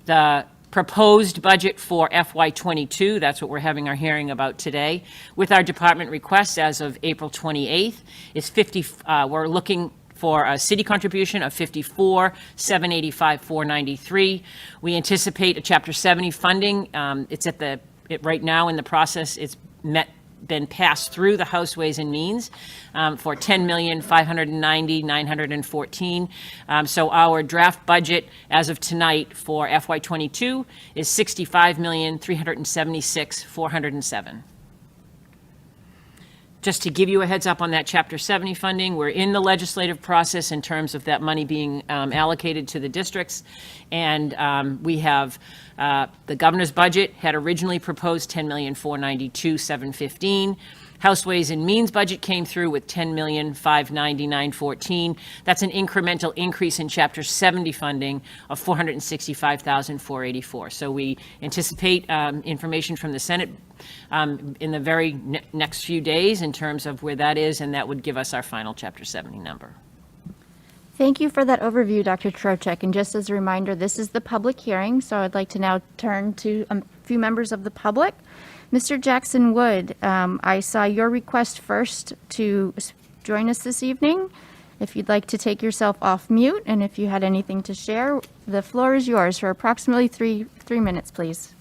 The proposed budget for FY22, that's what we're having our hearing about today, with our department requests as of April 28th, is we're looking for a city contribution of $54,785,493. We anticipate a Chapter 70 funding. It's right now in the process. It's been passed through the House Ways and Means for $10,590,914. So our draft budget as of tonight for FY22 is $65,376,407. Just to give you a heads up on that Chapter 70 funding, we're in the legislative process in terms of that money being allocated to the districts. And we have the governor's budget had originally proposed $10,492,715. House Ways and Means budget came through with $10,590,914. That's an incremental increase in Chapter 70 funding of $465,484. So we anticipate information from the Senate in the very next few days in terms of where that is, and that would give us our final Chapter 70 number. Thank you for that overview, Dr. Trocek. And just as a reminder, this is the public hearing, so I'd like to now turn to a few members of the public. Mr. Jackson Wood, I saw your request first to join us this evening. If you'd like to take yourself off mute, and if you had anything to share, the floor is yours for approximately three minutes, please.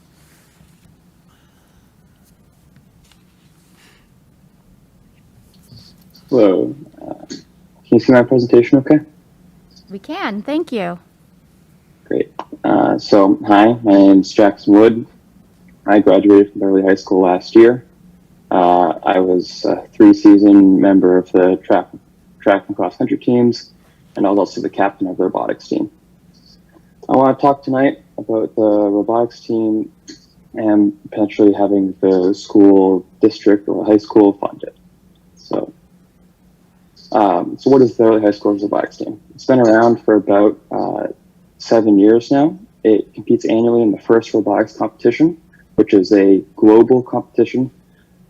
Hello. Can you see my presentation okay? We can, thank you. Great. Hi, my name's Jackson Wood. I graduated from Beverly High School last year. I was a 3-season member of the track and cross country teams, and I was also the captain of the robotics team. I want to talk tonight about the robotics team and potentially having the school district or high school fund it. So what is the Beverly High School's robotics team? It's been around for about 7 years now. It competes annually in the first robotics competition, which is a global competition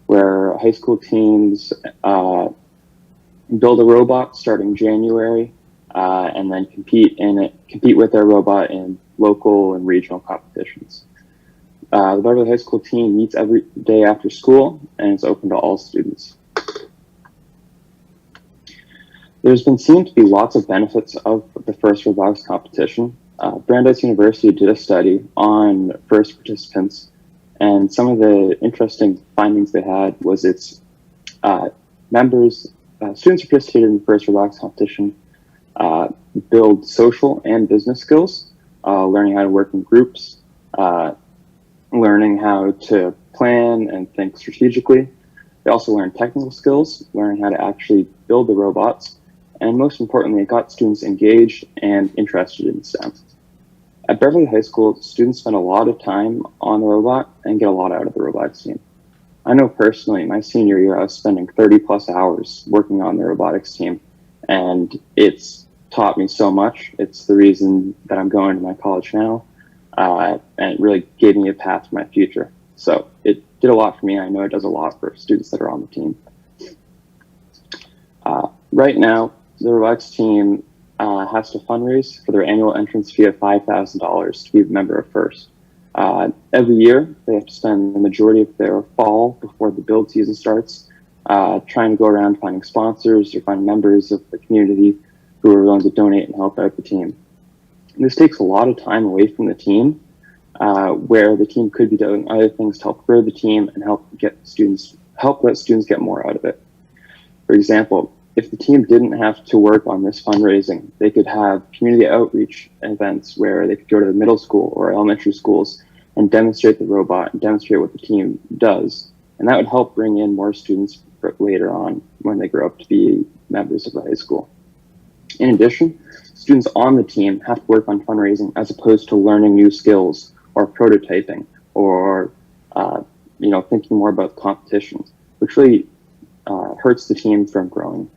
where high school teams build a robot starting January and then compete with their robot in local and regional competitions. The Beverly High School team meets every day after school, and it's open to all students. There's been seen to be lots of benefits of the first robotics competition. Brandeis University did a study on first participants, and some of the interesting findings they had was its students who participated in the first robotics competition build social and business skills, learning how to work in groups, learning how to plan and think strategically. They also learn technical skills, learning how to actually build the robots, and most importantly, it got students engaged and interested in STEM. At Beverly High School, students spend a lot of time on the robot and get a lot out of the robotics team. I know personally, my senior year, I was spending 30 plus hours working on the robotics team, and it's taught me so much. It's the reason that I'm going to my college now, and it really gave me a path for my future. So it did a lot for me. I know it does a lot for students that are on the team. Right now, the robotics team has to fundraise for their annual entrance fee of $5,000 to be a member of FIRST. Every year, they have to spend the majority of their fall before the build season starts, trying to go around finding sponsors or find members of the community who are willing to donate and help out the team. And this takes a lot of time away from the team, where the team could be doing other things to help grow the team and help let students get more out of it. For example, if the team didn't have to work on this fundraising, they could have community outreach events where they could go to the middle school or elementary schools and demonstrate the robot and demonstrate what the team does. And that would help bring in more students later on when they grow up to be members of the high school. In addition, students on the team have to work on fundraising as opposed to learning new skills or prototyping or thinking more about competition, which really hurts the team from growing.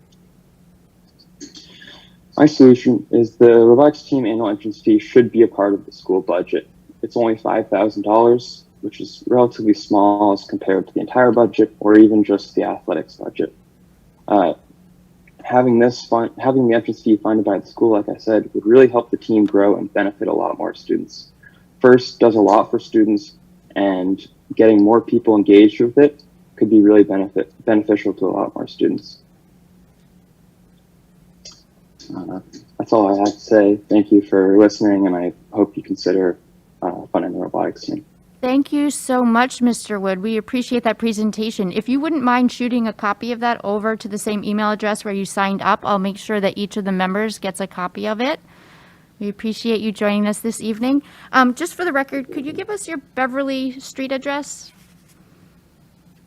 My solution is the robotics team annual entrance fee should be a part of the school budget. It's only $5,000, which is relatively small as compared to the entire budget or even just the athletics budget. Having the entrance fee funded by the school, like I said, would really help the team grow and benefit a lot more students. FIRST does a lot for students, and getting more people engaged with it could be really beneficial to a lot more students. That's all I have to say. Thank you for listening, and I hope you consider funding the robotics team. Thank you so much, Mr. Wood. We appreciate that presentation. If you wouldn't mind shooting a copy of that over to the same email address where you signed up, I'll make sure that each of the members gets a copy of it. We appreciate you joining us this evening. Just for the record, could you give us your Beverly Street address?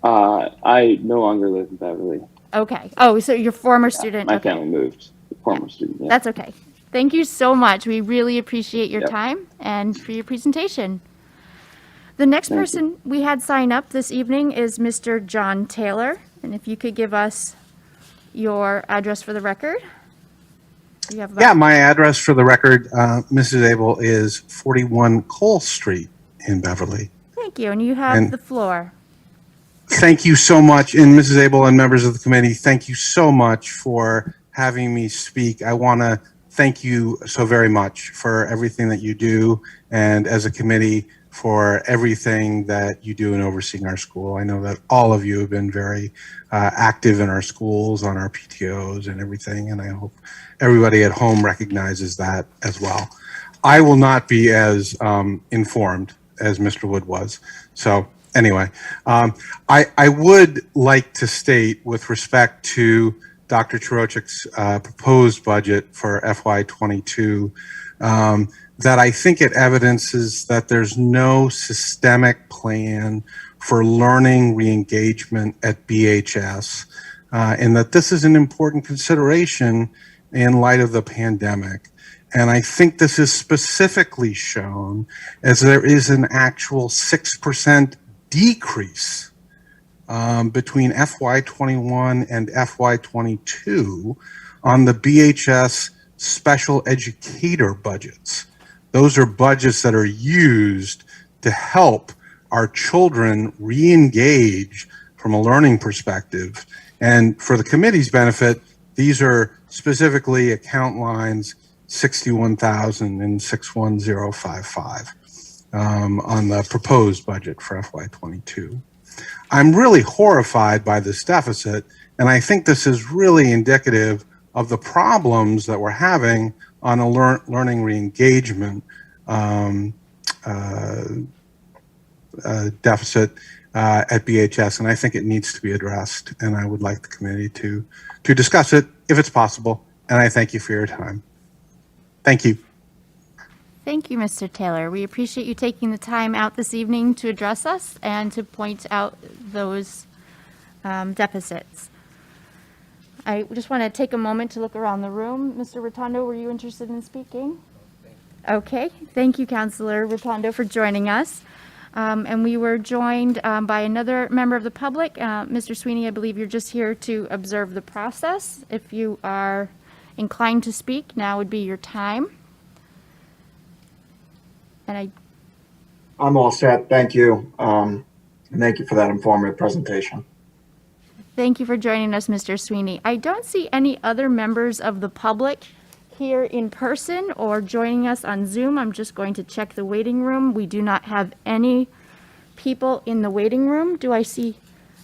I no longer live in Beverly. Okay. Oh, so your former student. My Okay. family moved. Former student. Yeah. That's okay. Thank you so much. We really appreciate your Yep. time and for your presentation. The next Thank you. person we had sign up this evening is Mr. John Taylor. And if you could give us your address for the record. You have Yeah, my address for the record, Mrs. Abel, is 41 Cole Street in Beverly. Thank you. And you have And- the floor. Thank you so much. And Mrs. Abel and members of the committee, thank you so much for having me speak. I want to thank you so very much for everything that you do, and as a committee for everything that you do in overseeing our school. I know that all of you have been very active in our schools, on our PTOs and everything, and I hope everybody at home recognizes that as well. I will not be as informed as Mr. Wood was. So anyway, I would like to state with respect to Dr. Chirocic's proposed budget for FY22 that I think it evidences that there's no systemic plan for learning re-engagement at BHS, and that this is an important consideration in light of the pandemic. And I think this is specifically shown as there is an actual 6% decrease between FY21 and FY22 on the BHS special educator budgets. Those are budgets that are used to help our children re-engage from a learning perspective. And for the committee's benefit, these are specifically account lines $61,061,055 on the proposed budget for FY22. I'm really horrified by this deficit, and I think this is really indicative of the problems that we're having on a learning re-engagement deficit at BHS, and I think it needs to be addressed, and I would like the committee to discuss it if it's possible, and I thank you for your time. Thank you. Thank you, Mr. Taylor. We appreciate you taking the time out this evening to address us and to point out those deficits. I just want to take a moment to look around the room. Mr. Rotondo, were you interested in speaking? Okay, thank you, Councilor Rotondo, for joining us. And we were joined by another member of the public. Mr. Sweeney, I believe you're just here to observe the process. If you are inclined to speak, now would be your time. And I'm all set. Thank you. And thank you for that informative presentation. thank you for joining us, Mr. Sweeney. I don't see any other members of the public here in person or joining us on Zoom. I'm just going to check the waiting room. We do not have any people in the waiting room. Do I see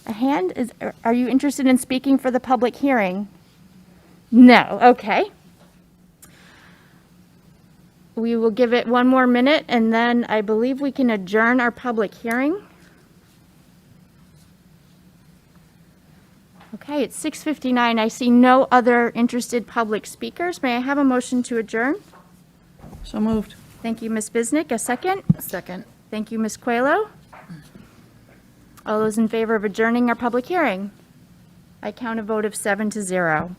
a hand? Are you interested in speaking for the public hearing? No. Okay. We will give it one more minute, and then I believe we can adjourn our public hearing. Okay, it's 6:59. I see no other interested public speakers. May I have a motion to adjourn? So moved. Thank you, Ms. Bisnick. A second? Second. Thank you, Ms. Coelho. All those in favor of adjourning our public hearing? I count a vote of 7-0.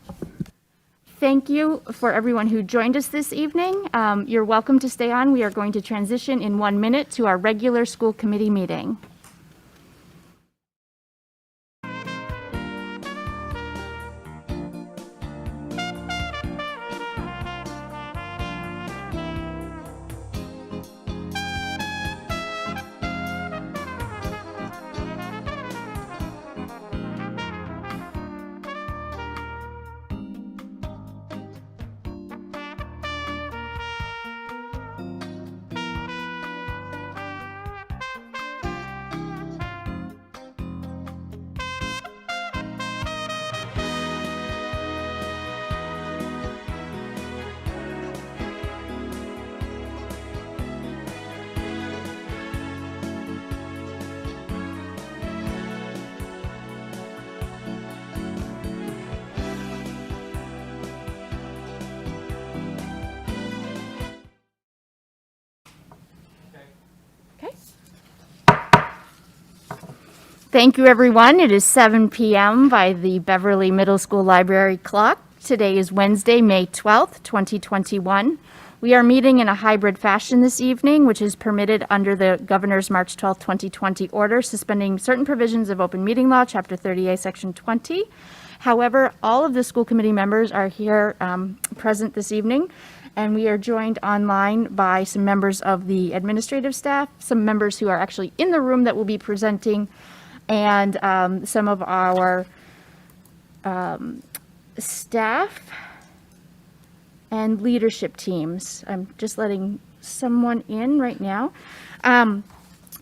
Thank you for everyone who joined us this evening. You're welcome to stay on. We are going to transition in 1 minute to our regular school committee meeting. Thank you, everyone. It is 7 p.m. by the Beverly Middle School Library clock. Today is Wednesday, May 12th, 2021. We are meeting in a hybrid fashion this evening, which is permitted under the Governor's March 12th, 2020 order suspending certain provisions of Open Meeting Law, Chapter 30A, Section 20. However, all of the school committee members are here present this evening, and we are joined online by some members of the administrative staff, some members who are actually in the room that will be presenting, and some of our staff and leadership teams. I'm just letting someone in right now.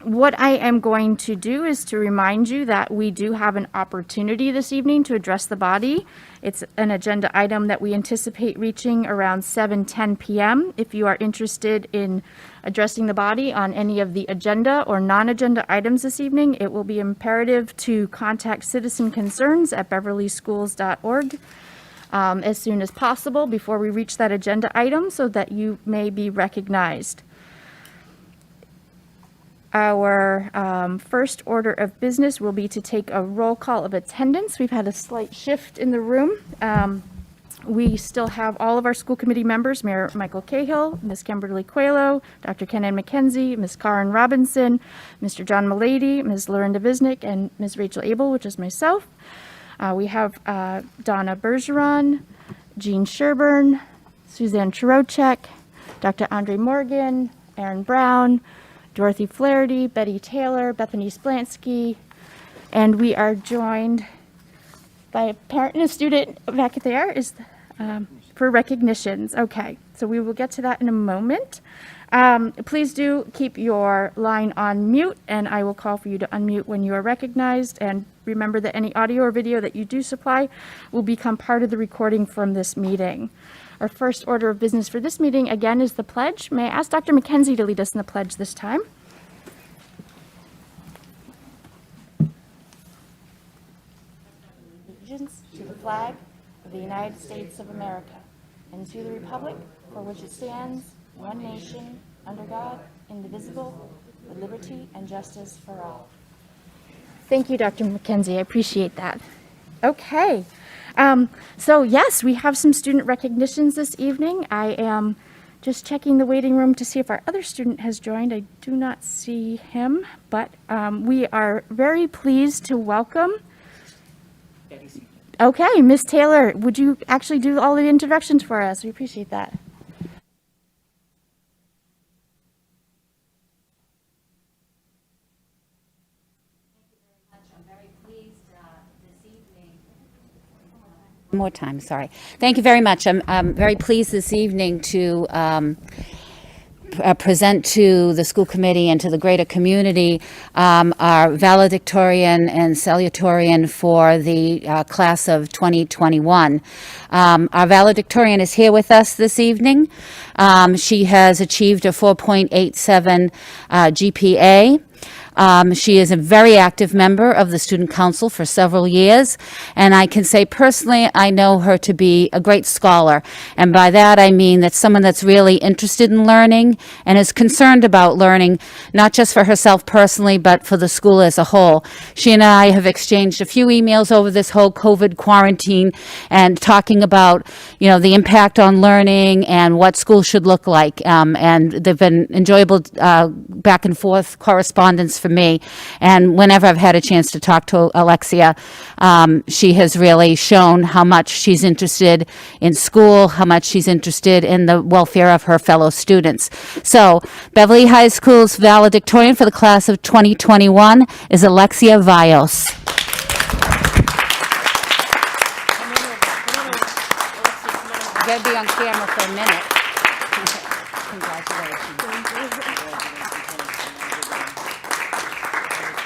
What I am going to do is to remind you that we do have an opportunity this evening to address the body. It's an agenda item that we anticipate reaching around 7:10 p.m. If you are interested in addressing the body on any of the agenda or non-agenda items this evening, it will be imperative to contact citizen concerns at beverlyschools.org as soon as possible before we reach that agenda item so that you may be recognized. Our first order of business will be to take a roll call of attendance. We've had a slight shift in the room. We still have all of our school committee members, Mayor Michael Cahill, Ms. Kimberly Coelho, Dr. Ken-Ann McKenzie, Ms. Karen Robinson, Mr. John Mulady, Ms. Lorinda Visnick, and Ms. Rachel Abel, which is myself. We have Donna Bergeron, Jean Sherburne, Suzanne Chirocek, Dr. Andre Morgan, Aaron Brown, Dorothy Flaherty, Betty Taylor, Bethany Splansky, and we are joined by a parent and a student back there. for recognitions. Okay, so we will get to that in a moment. Please do keep your line on mute, and I will call for you to unmute when you are recognized. And remember that any audio or video that you do supply will become part of the recording from this meeting. Our first order of business for this meeting, again, is the pledge. May I ask Dr. McKenzie to lead us in the pledge this time? Allegiance to the flag of the United States of America and to the republic for which it stands, one nation, under God, indivisible, with liberty and justice for all. Thank you, Dr. McKenzie. I appreciate that. Okay. So yes, we have some student recognitions this evening. I am just checking the waiting room to see if our other student has joined. I do not see him, but we are very pleased to welcome. Okay, Miss Taylor, would you actually do all the introductions for us? We appreciate that. One more time, sorry. Thank you very much. I'm very pleased this evening to present to the school committee and to the greater community our Valedictorian and Salutorian for the class of 2021. Our Valedictorian is here with us this evening. She has achieved a 4.87 GPA. She is a very active member of the Student Council for several years, and I can say personally I know her to be a great scholar, and by that I mean that someone that's really interested in learning and is concerned about learning, not just for herself personally, but for the school as a whole. She and I have exchanged a few emails over this whole COVID quarantine and talking about, you know, the impact on learning and what school should look like, and they've been enjoyable back and forth correspondence for me. And whenever I've had a chance to talk to Alexia, she has really shown how much she's interested in school, how much she's interested in the welfare of her fellow students. So Beverly High School's valedictorian for the class of 2021 is Alexia Vios. You gotta be on camera for a minute. Congratulations.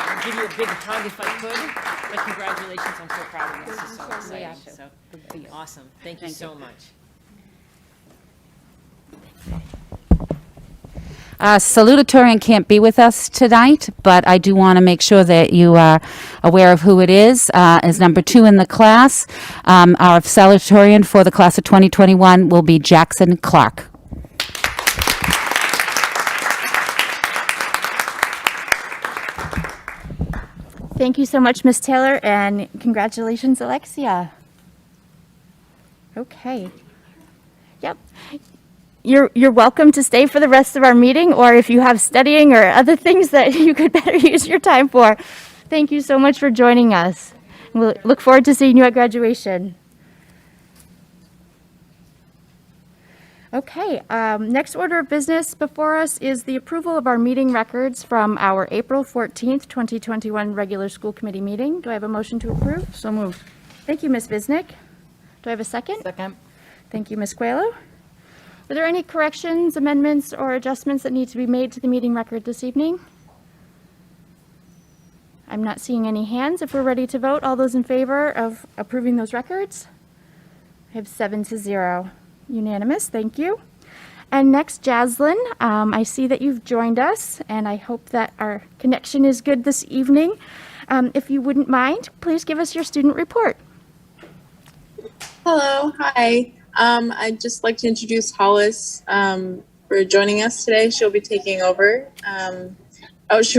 I'll give you a big hug if I could, but congratulations, I'm so proud of you. This is so exciting, so awesome. Thank you so much. Salutorian can't be with us tonight, but I do want to make sure that you are aware of who it is. As number 2 in the class, our Salutorian for the class of 2021 will be Jackson Clark. Thank you so much, Miss Taylor, and congratulations, Alexia. Okay. Yep. You're welcome to stay for the rest of our meeting, or if you have studying or other things that you could better use your time for. Thank you so much for joining us. We'll look forward to seeing you at graduation. Okay, next order of business before us is the approval of our meeting records from our April 14th, 2021 regular school committee meeting. Do I have a motion to approve? So moved. Thank you, Ms. Visnick. Do I have a second? Second. Thank you, Ms. Coelho. Are there any corrections, amendments, or adjustments that need to be made to the meeting record this evening? I'm not seeing any hands. If we're ready to vote, all those in favor of approving those records? I have 7-0. Unanimous, thank you. And next, Jaslyn, I see that you've joined us, and I hope that our connection is good this evening. If you wouldn't mind, please give us your student report. Hello, hi. I'd just like to introduce Hollis for joining us today. She'll be taking over.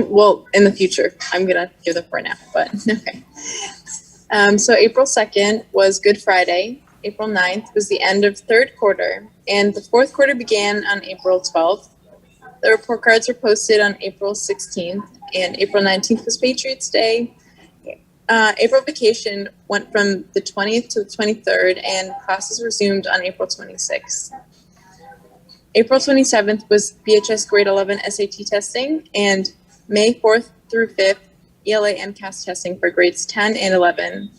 Well, in the future. I'm gonna give the report now, but okay. So April 2nd was Good Friday. April 9th was the end of third quarter, and the fourth quarter began on April 12th. The report cards were posted on April 16th, and April 19th was Patriots Day. April vacation went from the 20th to the 23rd, and classes resumed on April 26th. April 27th was BHS Grade 11 SAT testing, and May 4th through 5th, ELA MCAS testing for grades 10 and 11.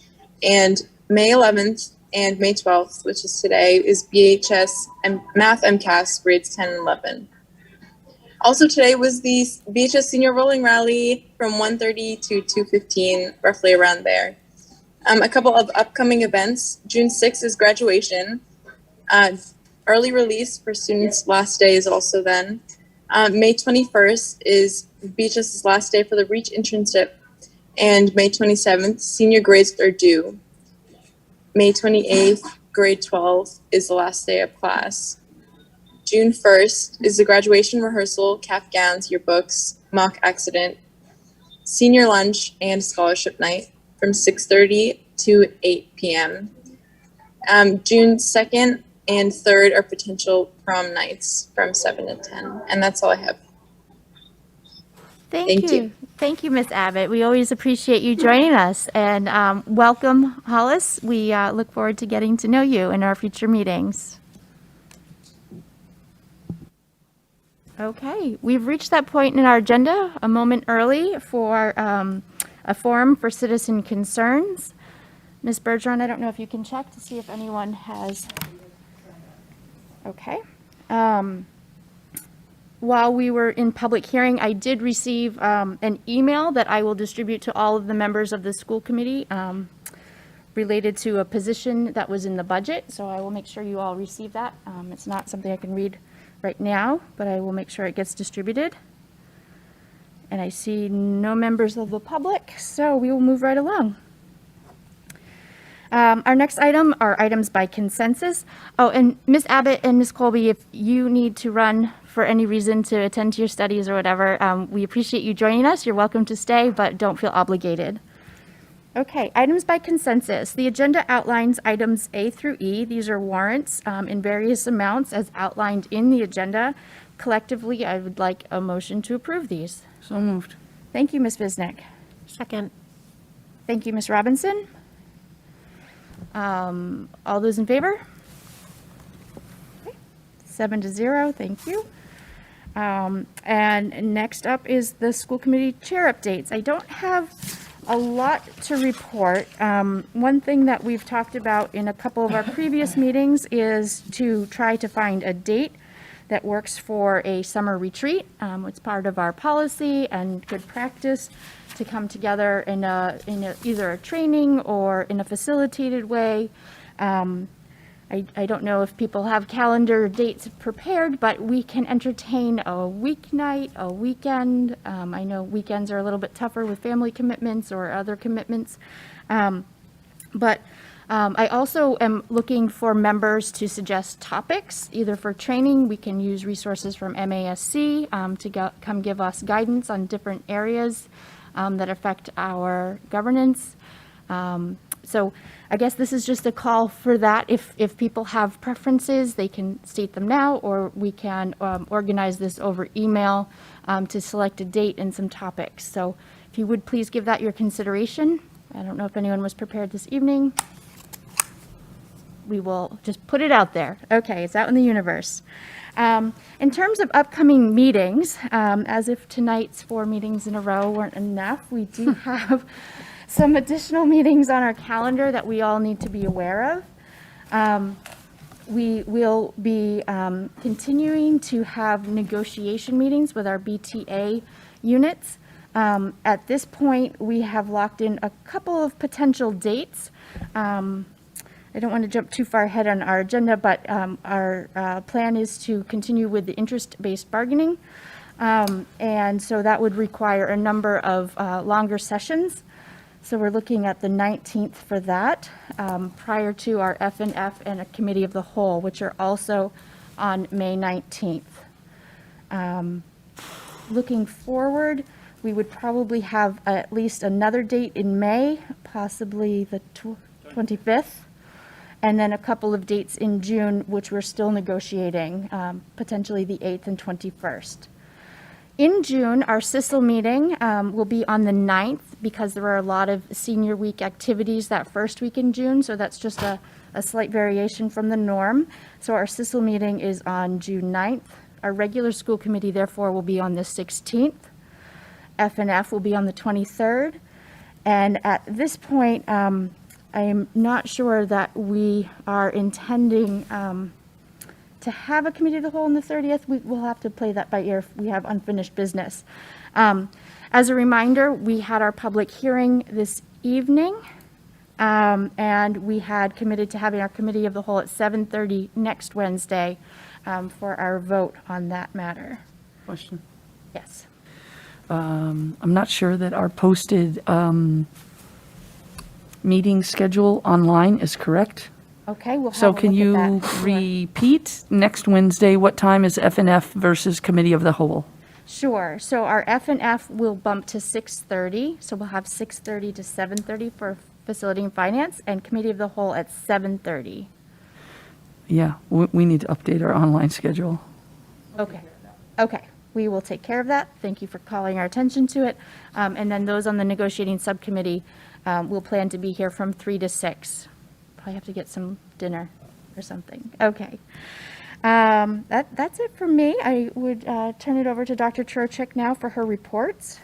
And May 11th and May 12th, which is today, is BHS and Math MCAS grades 10 and 11. Also today was the BHS Senior Rolling Rally from 1:30 to 2:15, roughly around there. A couple of upcoming events. June 6th is graduation. Early release for students' last day is also then. May 21st is BHS's last day for the REACH internship. And May 27th, senior grades are due. May 28th, grade 12 is the last day of class. June 1st is the graduation rehearsal, cap gowns, yearbooks, mock accident, senior lunch, and scholarship night from 6:30 to 8 p.m. June 2nd and 3rd are potential prom nights from 7 to 10. And that's all I have. Thank you. Thank you, Ms. Abbott. We always appreciate you joining us. And welcome, Hollis. We look forward to getting to know you in our future meetings. Okay, we've reached that point in our agenda a moment early for a forum for citizen concerns. Ms. Bergeron, I don't know if you can check to see if anyone has. Okay. While we were in public hearing, I did receive an email that I will distribute to all of the members of the school committee related to a position that was in the budget. So I will make sure you all receive that. It's not something I can read right now, but I will make sure it gets distributed. And I see no members of the public, so we will move right along. Our next item are items by consensus. Oh, and Ms. Abbott and Ms. Colby, if you need to run for any reason to attend to your studies or whatever, we appreciate you joining us. You're welcome to stay, but don't feel obligated. Okay, items by consensus. The agenda outlines items A through E. These are warrants in various amounts as outlined in the agenda. Collectively, I would like a motion to approve these. So moved. Thank you, Ms. Visnick. Second. Thank you, Ms. Robinson. All those in favor? Okay, 7-0, thank you. And next up is the school committee chair updates. I don't have a lot to report. One thing that we've talked about in a couple of our previous meetings is to try to find a date that works for a summer retreat. It's part of our policy and good practice to come together in either a training or in a facilitated way. I don't know if people have calendar dates prepared, but we can entertain a weeknight, a weekend. I know weekends are a little bit tougher with family commitments or other commitments. But I also am looking for members to suggest topics, either for training. We can use resources from MASC to come give us guidance on different areas that affect our governance. So I guess this is just a call for that. If people have preferences, they can state them now, or we can organize this over email to select a date and some topics. So if you would please give that your consideration. I don't know if anyone was prepared this evening. We will just put it out there. Okay, it's out in the universe. In terms of upcoming meetings, as if tonight's 4 meetings in a row weren't enough, we do have some additional meetings on our calendar that we all need to be aware of. We will be continuing to have negotiation meetings with our BTA units. At this point, we have locked in a couple of potential dates. I don't want to jump too far ahead on our agenda, but our plan is to continue with the interest-based bargaining. And so that would require a number of longer sessions. So we're looking at the 19th for that, prior to our F&F and a committee of the whole, which are also on May 19th. Looking forward, we would probably have at least another date in May, possibly the 25th, and then a couple of dates in June, which we're still negotiating, potentially the 8th and 21st. In June, our CISL meeting will be on the 9th because there are a lot of senior week activities that first week in June, so that's just a slight variation from the norm. So our CISL meeting is on June 9th. Our regular school committee, therefore, will be on the 16th. F&F will be on the 23rd. And at this point, I am not sure that we are intending to have a committee of the whole on the 30th. We'll have to play that by ear if we have unfinished business. As a reminder, we had our public hearing this evening, and we had committed to having our committee of the whole at 7:30 next Wednesday for our vote on that matter. Question. Yes. I'm not sure that our posted meeting schedule online is correct. Okay, we'll have a So look can at you that. Sure. repeat next Wednesday, what time is FNF versus Committee of the Whole? Sure. So our F and F will bump to 6:30. So we'll have 6:30 to 7:30 for Facility and Finance, and Committee of the Whole at 7:30. Yeah, we need to update our online schedule. Okay. Okay. We will take care of that. Thank you for calling our attention to it. And then those on the negotiating subcommittee will plan to be here from 3 to 6. Probably have to get some dinner or something. Okay. That's it for me. I would turn it over to Dr. Trocheck now for her reports.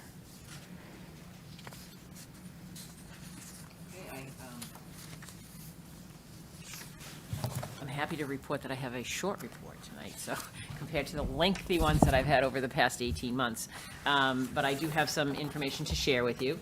I'm happy to report that I have a short report tonight, so compared to the lengthy ones that I've had over the past 18 months. But I do have some information to share with you.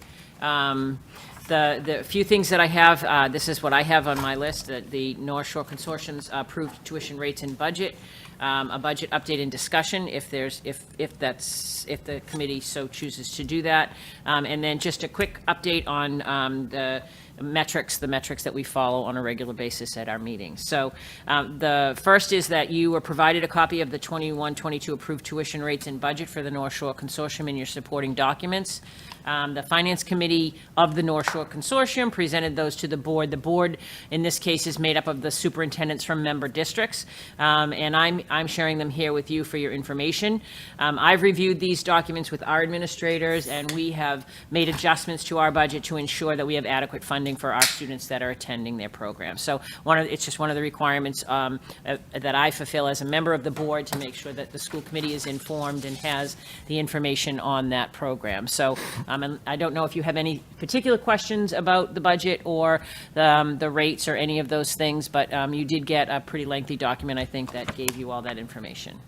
The few things that I have, this is what I have on my list, that the North Shore Consortium's approved tuition rates and budget, a budget update and discussion if the committee so chooses to do that. And then just a quick update on the metrics that we follow on a regular basis at our meetings. So the first is that you were provided a copy of the 21-22 approved tuition rates and budget for the North Shore Consortium in your supporting documents. The Finance Committee of the North Shore Consortium presented those to the board. The board, in this case, is made up of the superintendents from member districts, and I'm sharing them here with you for your information. I've reviewed these documents with our administrators, and we have made adjustments to our budget to ensure that we have adequate funding for our students that are attending their program. So it's just one of the requirements that I fulfill as a member of the board to make sure that the school committee is informed and has the information on that program. So and I don't know if you have any particular questions about the budget or the rates or any of those things, but you did get a pretty lengthy document, I think, that gave you all that information.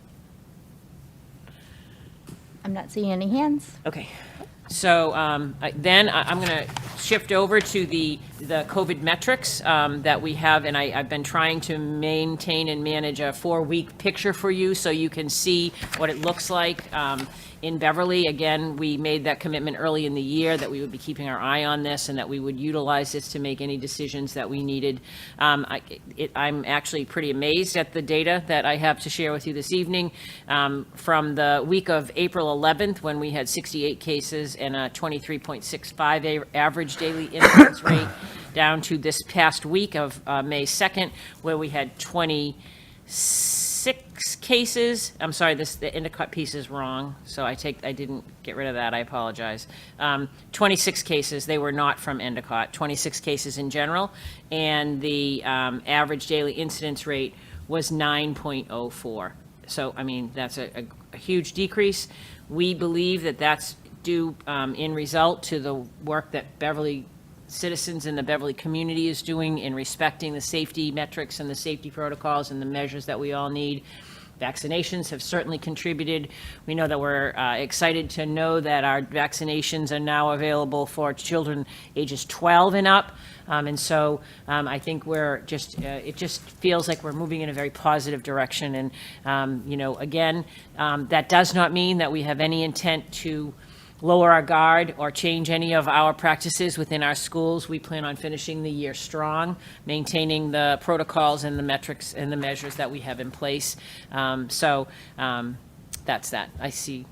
I'm not seeing any hands. Okay. So then I'm going to shift over to the COVID metrics that we have, and I've been trying to maintain and manage a 4-week picture for you so you can see what it looks like. In Beverly, again, we made that commitment early in the year that we would be keeping our eye on this and that we would utilize this to make any decisions that we needed. I'm actually pretty amazed at the data that I have to share with you this evening. From the week of April 11th, when we had 68 cases and a 23.65 average daily incidence rate, down to this past week of May 2nd, where we had 26 cases. I'm sorry, the Endicott piece is wrong, so I didn't get rid of that. I apologize. 26 cases. They were not from Endicott. 26 cases in general, and the average daily incidence rate was 9.04. So, I mean, that's a huge decrease. We believe that that's due in result to the work that Beverly citizens in the Beverly community is doing in respecting the safety metrics and the safety protocols and the measures that we all need. Vaccinations have certainly contributed. We know that we're excited to know that our vaccinations are now available for children ages 12 and up. And so I think we're just, it just feels like we're moving in a very positive direction. And, you know, again, that does not mean that we have any intent to lower our guard or change any of our practices within our schools. We plan on finishing the year strong, maintaining the protocols and the metrics and the measures that we have in place. So that's that. I see.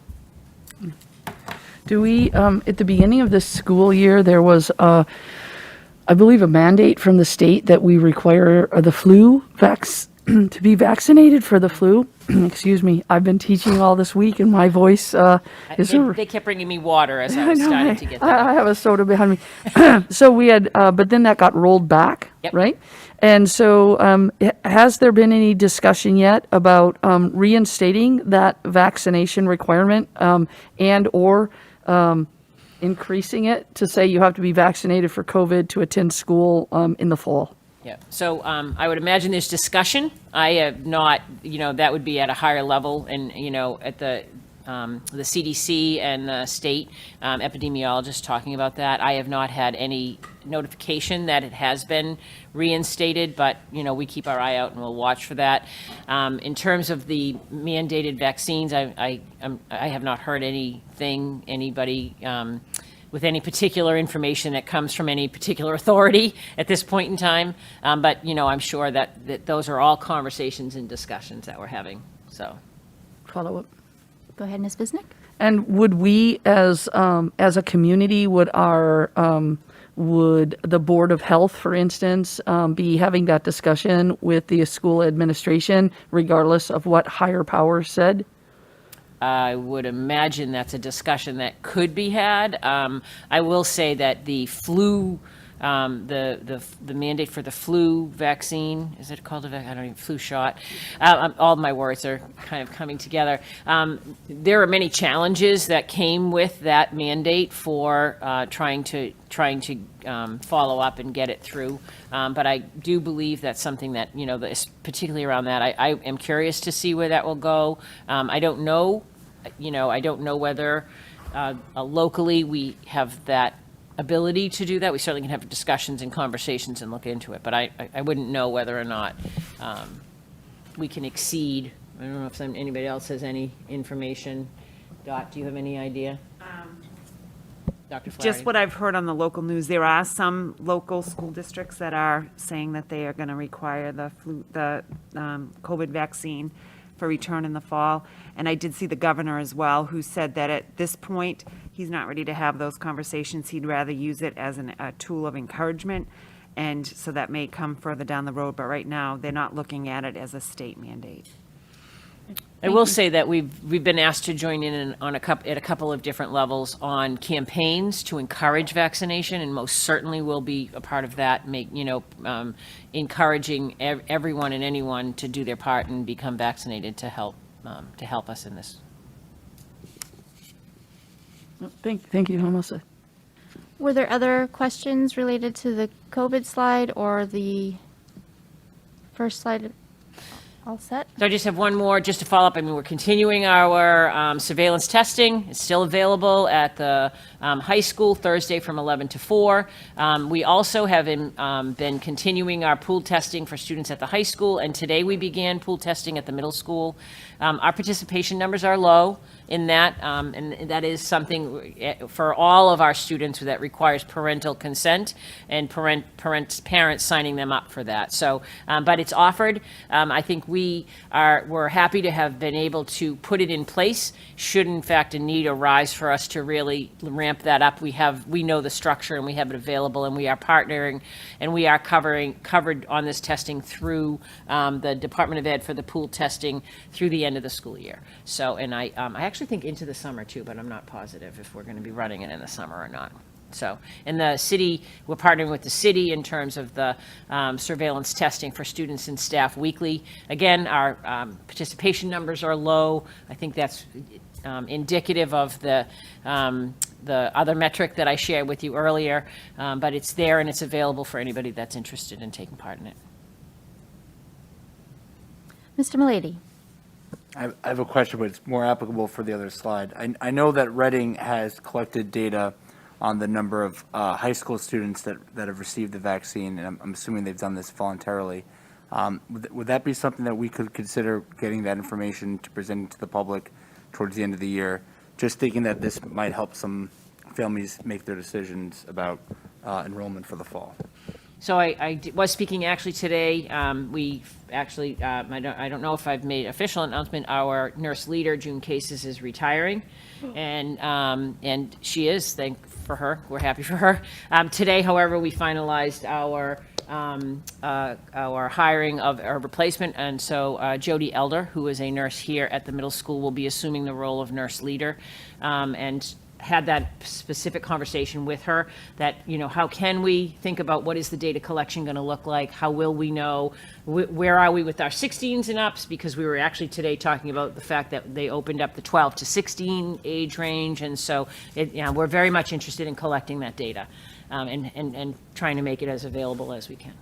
Do we, at the beginning of this school year, there was, I believe, a mandate from the state that we require the flu to be vaccinated for the flu. Excuse me. I've been teaching all this week, and my voice is. They kept bringing me water as I was starting to get that. I have a soda behind me. So we had, but then that got rolled back, Yep. right? And so, has there been any discussion yet about reinstating that vaccination requirement, and or increasing it to say you have to be vaccinated for COVID to attend school in the fall? Yeah, so I would imagine there's discussion. I have not, that would be at a higher level and, at the CDC and the state epidemiologist talking about that. I have not had any notification that it has been reinstated, but, we keep our eye out and we'll watch for that. In terms of the mandated vaccines, I have not heard anybody with any particular information that comes from any particular authority at this point in time. But, I'm sure that those are all conversations and discussions that we're having, so. Follow up. Go ahead, Ms. Bisnick. And would we, as a community, would the Board of Health, for instance, be having that discussion with the school administration, regardless of what higher powers said? I would imagine that's a discussion that could be had. I will say that the flu, the mandate for the flu vaccine, is it called I don't even, flu shot? All my words are kind of coming together. There are many challenges that came with that mandate for trying to follow up and get it through. But I do believe that's something that, particularly around that, I am curious to see where that will go. I don't know, I don't know whether locally we have that ability to do that. We certainly can have discussions and conversations and look into it, but I wouldn't know whether or not we can exceed. I don't know if anybody else has any information. Dot, do you have any idea? Dr. Flaherty? Just what I've heard on the local news, there are some local school districts that are saying that they are going to require the COVID vaccine for return in the fall. And I did see the governor as well, who said that at this point, he's not ready to have those conversations. He'd rather use it as a tool of encouragement. And so that may come further down the road, but right now, they're not looking at it as a state mandate. I will say that we've been asked to join in on at a couple of different levels on campaigns to encourage vaccination, and most certainly will be a part of that. Encouraging everyone and anyone to do their part and become vaccinated to help us in this. Thank you, Melissa. Were there other questions related to the COVID slide or the first slide? All set? So I just have one more, just to follow up. I mean, we're continuing our surveillance testing. It's still available at the high school Thursday from 11 to 4. We also have been continuing our pool testing for students at the high school, and today we began pool testing at the middle school. Our participation numbers are low in that, and that is something for all of our students that requires parental consent and parents signing them up for that. So, but it's offered. I think we're happy to have been able to put it in place. Should in fact a need arise for us to really ramp that up, we know the structure and we have it available, and we are partnering and we are covered on this testing through the Department of Ed for the pool testing through the end of the school year. So, and I actually think into the summer too, but I'm not positive if we're going to be running it in the summer or not. So, in the city, we're partnering with the city in terms of the surveillance testing for students and staff weekly. Again, our participation numbers are low. I think that's indicative of the other metric that I shared with you earlier, but it's there and it's available for anybody that's interested in taking part in it. Mr. Milady. I have a question, but it's more applicable for the other slide. I know that Reading has collected data on the number of high school students that have received the vaccine, and I'm assuming they've done this voluntarily. Would that be something that we could consider getting that information to present to the public towards the end of the year? Just thinking that this might help some families make their decisions about enrollment for the fall. So I was speaking actually today. We actually, I don't know if I've made official announcement. Our nurse leader, June Cases, is retiring, and she is. Thank for her. We're happy for her. Today, however, we finalized our hiring of our replacement, and so Jody Elder, who is a nurse here at the middle school, will be assuming the role of nurse leader, and had that specific conversation with her, that, how can we think about what is the data collection going to look like? How will we know? Where are we with our 16s and ups? Because we were actually today talking about the fact that they opened up the 12 to 16 age range. And so we're very much interested in collecting that data and trying to make it as available as we can.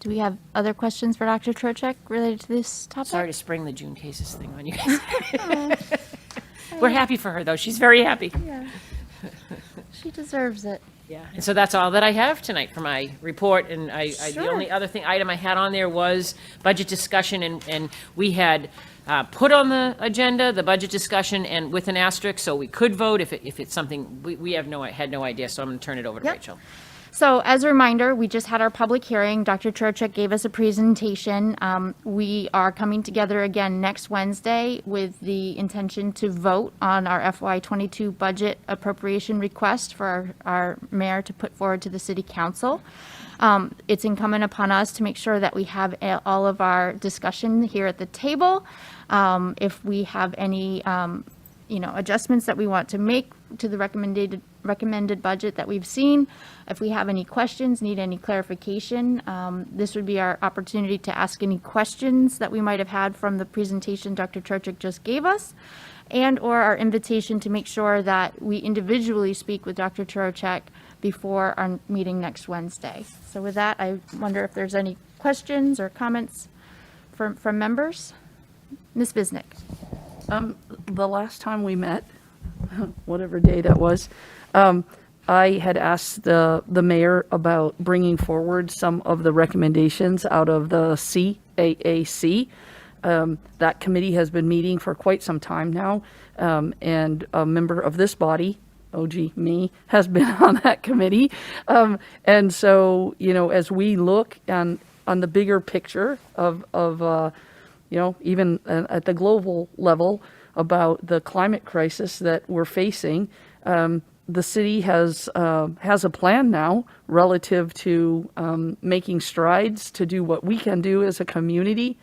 Do we have other questions for Dr. Trocheck related to this topic? Sorry to spring the June cases thing on you guys. We're happy for her, though. She's very happy. Yeah. She deserves it. Yeah, and so that's all that I have tonight for my report, and the only other item I had on there was budget discussion, and we had put on the agenda the budget discussion and with an asterisk, so we could vote if it's something, we had no idea, so I'm going to turn it over to Rachel. So as a reminder, we just had our public hearing. Dr. Trocheck gave us a presentation. We are coming together again next Wednesday with the intention to vote on our FY22 budget appropriation request for our mayor to put forward to the city council. It's incumbent upon us to make sure that we have all of our discussion here at the table. If we have any adjustments that we want to make to the recommended budget that we've seen. If we have any questions, need any clarification, this would be our opportunity to ask any questions that we might have had from the presentation Dr. Trocheck just gave us, and or our invitation to make sure that we individually speak with Dr. Trocheck before our meeting next Wednesday. So with that, I wonder if there's any questions or comments from members. Ms. Bisnick. The last time we met, whatever day that was, I had asked the mayor about bringing forward some of the recommendations out of the CAAC. That committee has been meeting for quite some time now, and a member of this body, me, has been on that committee. And so, as we look on the bigger picture of even at the global level about the climate crisis that we're facing, the city has a plan now relative to making strides to do what we can do as a community.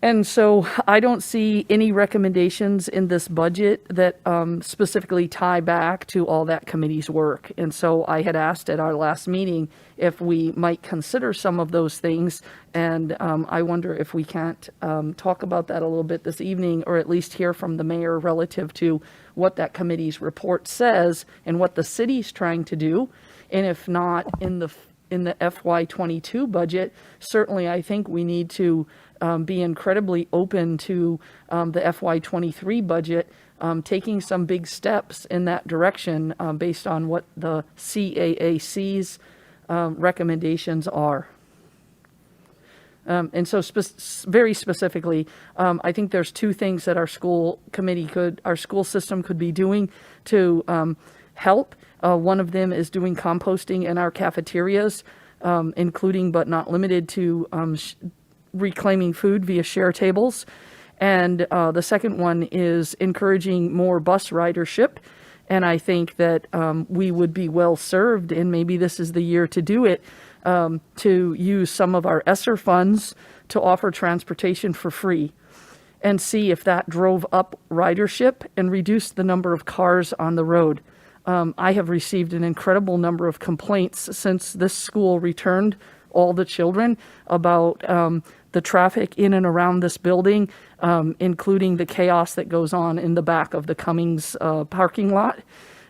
And so I don't see any recommendations in this budget that specifically tie back to all that committee's work. And so I had asked at our last meeting if we might consider some of those things. And I wonder if we can't talk about that a little bit this evening, or at least hear from the mayor relative to what that committee's report says and what the city's trying to do. And if not in the FY22 budget, certainly I think we need to be incredibly open to the FY23 budget, taking some big steps in that direction based on what the CAAC's recommendations are. And so very specifically, I think there's two things that our school system could be doing to help. One of them is doing composting in our cafeterias, including but not limited to reclaiming food via share tables. And the second one is encouraging more bus ridership. And I think that we would be well served, and maybe this is the year to do it, to use some of our ESSER funds to offer transportation for free and see if that drove up ridership and reduced the number of cars on the road. I have received an incredible number of complaints since this school returned all the children about the traffic in and around this building, including the chaos that goes on in the back of the Cummings parking lot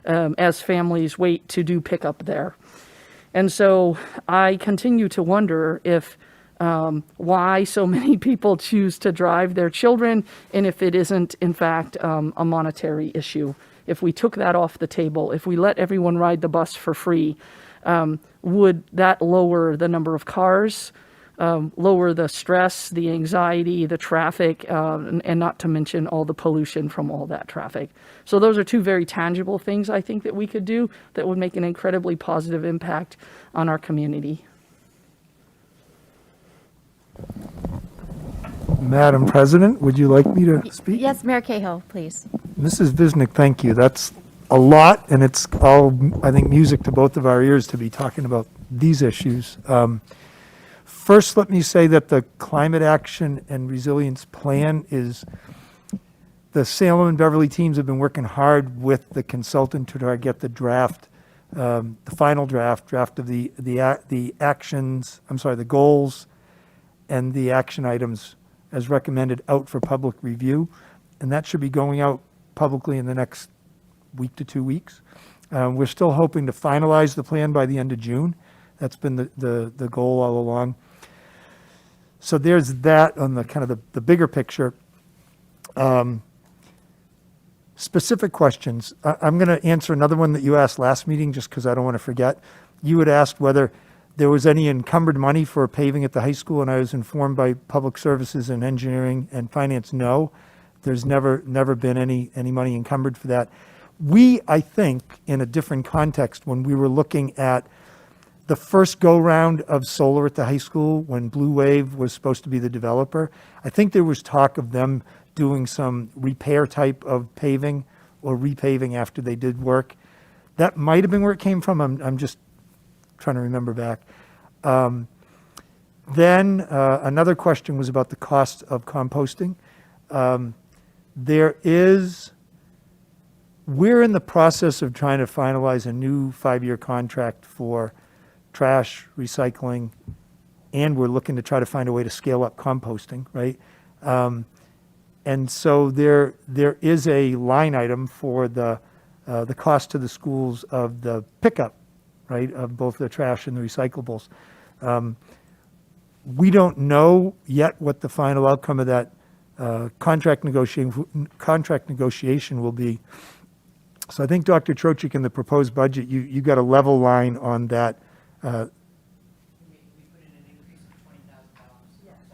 as families wait to do pickup there. And so I continue to wonder if why so many people choose to drive their children, and if it isn't, in fact, a monetary issue. If we took that off the table, if we let everyone ride the bus for free, would that lower the number of cars, lower the stress, the anxiety, the traffic, and not to mention all the pollution from all that traffic? So those are two very tangible things I think that we could do that would make an incredibly positive impact on our community. Madam President, would you like me to speak? Yes, Mayor Cahill, please. Mrs. Visnick, thank you. That's a lot, and it's all, I think, music to both of our ears to be talking about these issues. First, let me say that the Climate Action and Resilience Plan is The Salem and Beverly teams have been working hard with the consultant to try to get the draft, the final draft of the actions, I'm sorry, the goals and the action items as recommended out for public review. And that should be going out publicly in the next week to 2 weeks. We're still hoping to finalize the plan by the end of June. That's been the goal all along. So there's that on the kind of the bigger picture. Specific questions. I'm going to answer another one that you asked last meeting just because I don't want to forget. You had asked whether there was any encumbered money for paving at the high school, and I was informed by Public Services and Engineering and Finance, no. There's never been any money encumbered for that. We, I think, in a different context, when we were looking at the first go-round of solar at the high school, when Blue Wave was supposed to be the developer, I think there was talk of them doing some repair type of paving or repaving after they did work. That might have been where it came from. I'm just trying to remember back. Then another question was about the cost of composting. We're in the process of trying to finalize a new 5-year contract for trash, recycling, and we're looking to try to find a way to scale up composting, right? And so there is a line item for the cost to the schools of the pickup, right, of both the trash and the recyclables. We don't know yet what the final outcome of that contract negotiation will be. So I think, Dr. Trochik, in the proposed budget, you got a level line on that.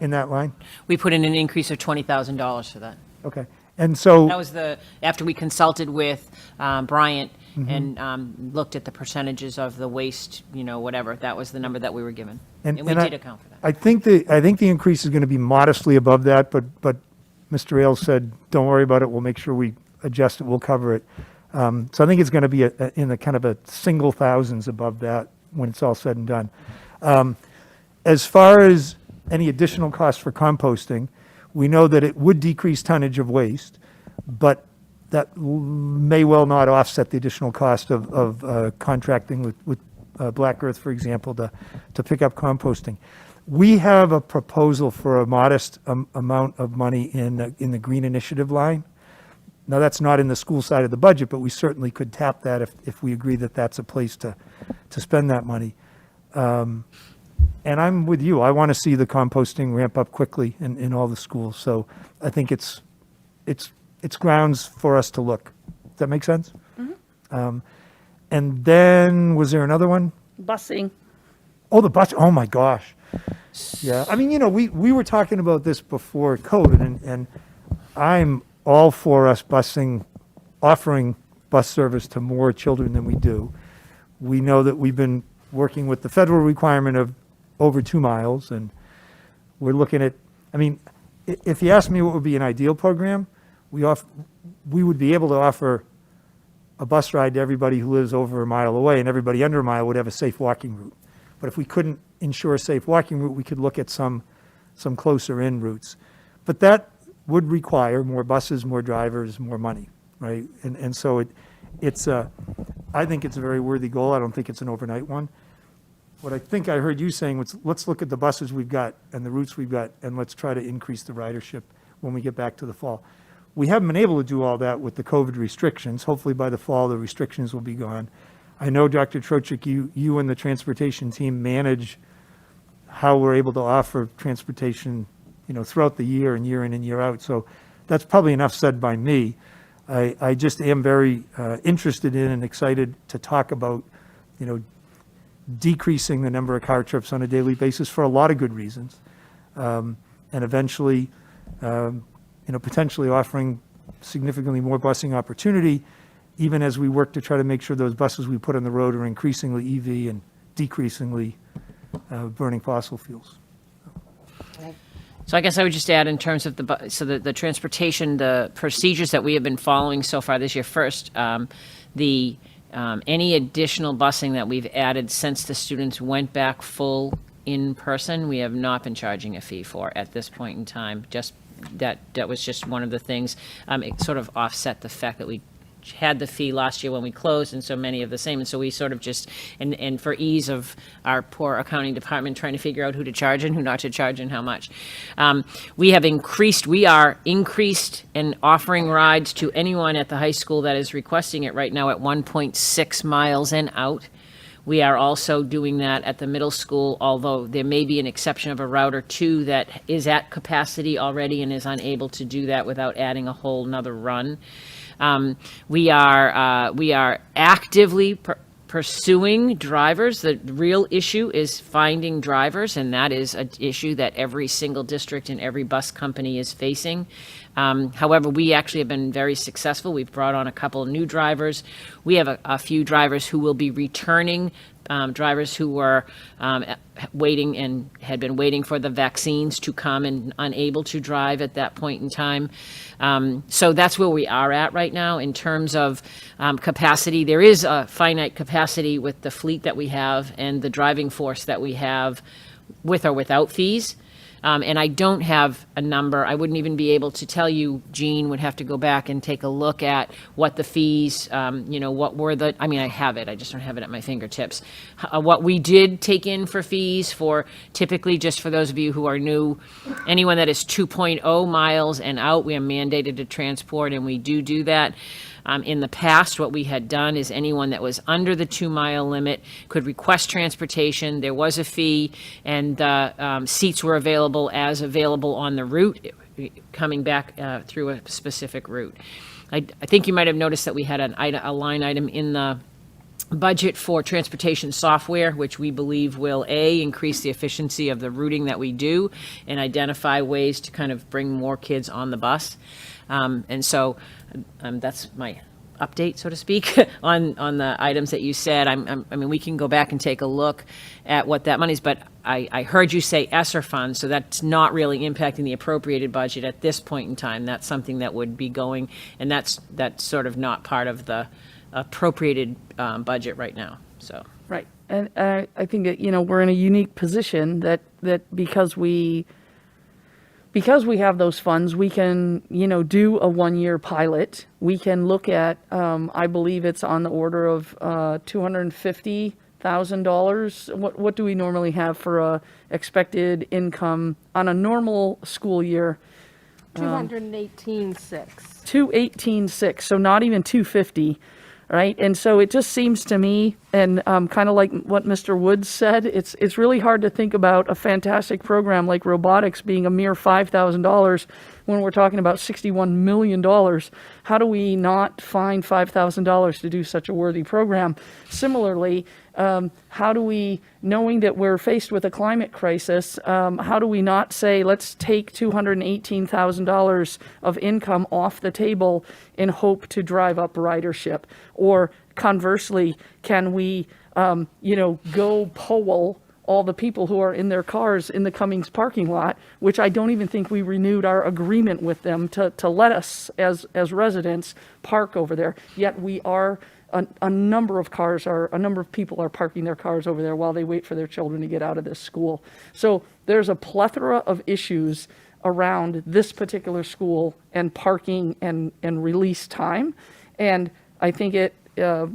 In that line? We put in an increase of $20,000 for that. Okay. And so. That was after we consulted with Bryant and looked at the percentages of the waste, whatever, that was the number that we were given. And we did account for that. I think the increase is going to be modestly above that, but Mr. Ailes said, don't worry about it, we'll make sure we adjust it, we'll cover it. So I think it's going to be in the kind of a single thousands above that when it's all said and done. As far as any additional costs for composting, we know that it would decrease tonnage of waste, but that may well not offset the additional cost of contracting with Black Earth, for example, to pick up composting. We have a proposal for a modest amount of money in the Green Initiative line. Now, that's not in the school side of the budget, but we certainly could tap that if we agree that that's a place to spend that money. And I'm with you. I want to see the composting ramp up quickly in all the schools. So I think it's grounds for us to look. Does that make sense? Mm-hmm. And then, was there another one? Busing. Oh, the bus. Oh, my gosh. Yeah. I mean, we were talking about this before COVID, and I'm all for us offering bus service to more children than we do. We know that we've been working with the federal requirement of over 2 miles, and we're looking at, if you ask me what would be an ideal program, we would be able to offer a bus ride to everybody who lives over a mile away, and everybody under a mile would have a safe walking route. But if we couldn't ensure a safe walking route, we could look at some closer in routes. But that would require more buses, more drivers, more money, right? And so I think it's a very worthy goal. I don't think it's an overnight one. What I think I heard you saying was, let's look at the buses we've got and the routes we've got, and let's try to increase the ridership when we get back to the fall. We haven't been able to do all that with the COVID restrictions. Hopefully by the fall, the restrictions will be gone. I know, Dr. Trochik, you and the transportation team manage how we're able to offer transportation, throughout the year and year in and year out. So that's probably enough said by me. I just am very interested in and excited to talk about, decreasing the number of car trips on a daily basis for a lot of good reasons. And eventually, potentially offering significantly more busing opportunity, even as we work to try to make sure those buses we put on the road are increasingly EV and decreasingly burning fossil fuels. So I guess I would just add, in terms of the transportation, the procedures that we have been following so far this year. First, any additional busing that we've added since the students went back full in person, we have not been charging a fee for at this point in time, just that was just one of the things. It sort of offset the fact that we had the fee last year when we closed, and so many of the same, and so we sort of just, and for ease of our poor accounting department trying to figure out who to charge and who not to charge and how much. We are increased and offering rides to anyone at the high school that is requesting it right now at 1.6 miles and out. We are also doing that at the middle school, although there may be an exception of a route or two that is at capacity already and is unable to do that without adding a whole nother run. We are actively pursuing drivers. The real issue is finding drivers, and that is an issue that every single district and every bus company is facing. However, we actually have been very successful. We've brought on a couple of new drivers. We have a few drivers who will be returning, drivers who were waiting and had been waiting for the vaccines to come and unable to drive at that point in time. So that's where we are at right now in terms of capacity. There is a finite capacity with the fleet that we have and the driving force that we have with or without fees. And I don't have a number. I wouldn't even be able to tell you. Jean would have to go back and take a look at what the fees, what were the, I mean, I have it. I just don't have it at my fingertips. What we did take in for fees for typically, just for those of you who are new, anyone that is 2.0 miles and out, we are mandated to transport, and we do that. In the past, what we had done is anyone that was under the 2-mile limit could request transportation. There was a fee, and seats were available on the route, coming back through a specific route. I think you might have noticed that we had a line item in the budget for transportation software, which we believe will, increase the efficiency of the routing that we do and identify ways to kind of bring more kids on the bus. And so that's my update, so to speak, on the items that you said. I mean, we can go back and take a look at what that money is, but I heard you say ESSER funds, so that's not really impacting the appropriated budget at this point in time. That's something that would be going, and that's sort of not part of the appropriated budget right now, so. Right. And I think that, we're in a unique position that because we have those funds, we can, do a 1-year pilot. We can look at, I believe it's on the order of $250,000. What do we normally have for a expected income on a normal school year? 218,600. 218,600, so not even 250. Right, and so it just seems to me, and kind of like what Mr. Woods said, it's really hard to think about a fantastic program like robotics being a mere $5,000 when we're talking about $61 million. How do we not find $5,000 to do such a worthy program? Similarly, how do we, knowing that we're faced with a climate crisis, how do we not say, let's take $218,000 of income off the table in hope to drive up ridership? Or conversely, can we, go poll all the people who are in their cars in the Cummings parking lot, which I don't even think we renewed our agreement with them to let us, as residents, park over there. Yet we are, a number of people are parking their cars over there while they wait for their children to get out of this school. So there's a plethora of issues around this particular school and parking and release time. And I think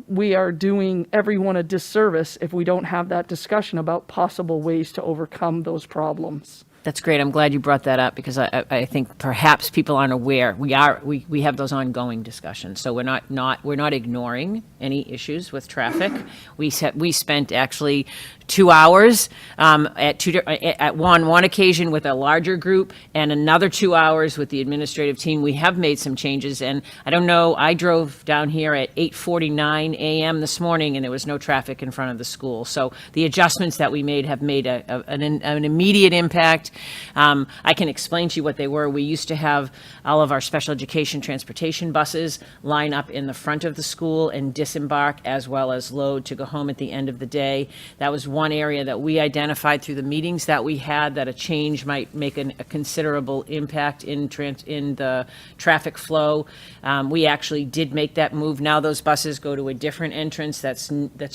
we are doing everyone a disservice if we don't have that discussion about possible ways to overcome those problems. That's great. I'm glad you brought that up, because I think perhaps people aren't aware. We have those ongoing discussions, so we're not ignoring any issues with traffic. We spent actually 2 hours at one occasion with a larger group, and another 2 hours with the administrative team. We have made some changes, and I don't know. I drove down here at 8:49 a.m. this morning, and there was no traffic in front of the school. So the adjustments that we made have made an immediate impact. I can explain to you what they were. We used to have all of our special education transportation buses line up in the front of the school and disembark, as well as load to go home at the end of the day. That was one area that we identified through the meetings that we had, that a change might make a considerable impact in the traffic flow. We actually did make that move. Now those buses go to a different entrance that's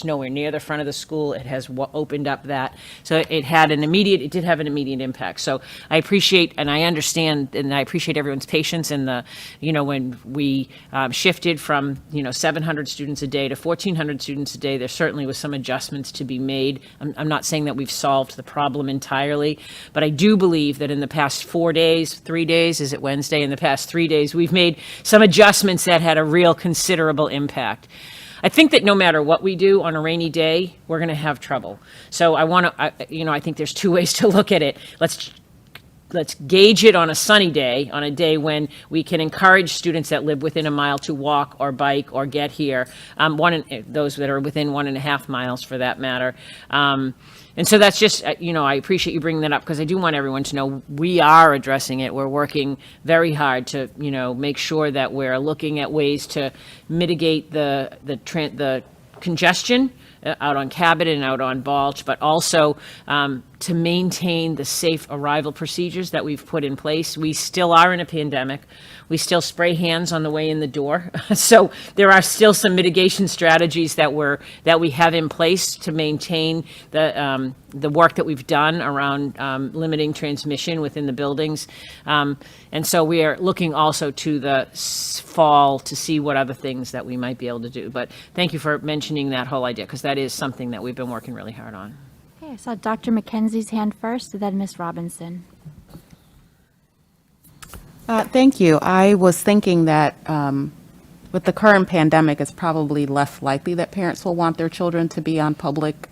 nowhere near the front of the school. It has opened up that. So it did have an immediate impact. impact. So I appreciate and I understand and I appreciate everyone's patience in the, when we shifted from, 700 students a day to 1,400 students a day, there certainly was some adjustments to be made. I'm not saying that we've solved the problem entirely, but I do believe that in the past 3 days, is it Wednesday? In the past 3 days, we've made some adjustments that had a real considerable impact. I think that no matter what we do on a rainy day, we're going to have trouble. So I think there's two ways to look at it. Let's gauge it on a sunny day, on a day when we can encourage students that live within a mile to walk or bike or get here, those that are within 1.5 miles for that matter. And so that's just, I appreciate you bringing that up because I do want everyone to know we are addressing it. We're working very hard to, make sure that we're looking at ways to mitigate the congestion out on Cabot and out on Balch, but also to maintain the safe arrival procedures that we've put in place. We still are in a pandemic. We still spray hands on the way in the door. So there are still some mitigation strategies that we have in place to maintain the work that we've done around limiting transmission within the buildings. And so we are looking also to the fall to see what other things that we might be able to do. But thank you for mentioning that whole idea, because that is something that we've been working really hard on. Okay, I saw Dr. McKenzie's hand first, and then Ms. Robinson. Thank you. I was thinking that with the current pandemic, it's probably less likely that parents will want their children to be on public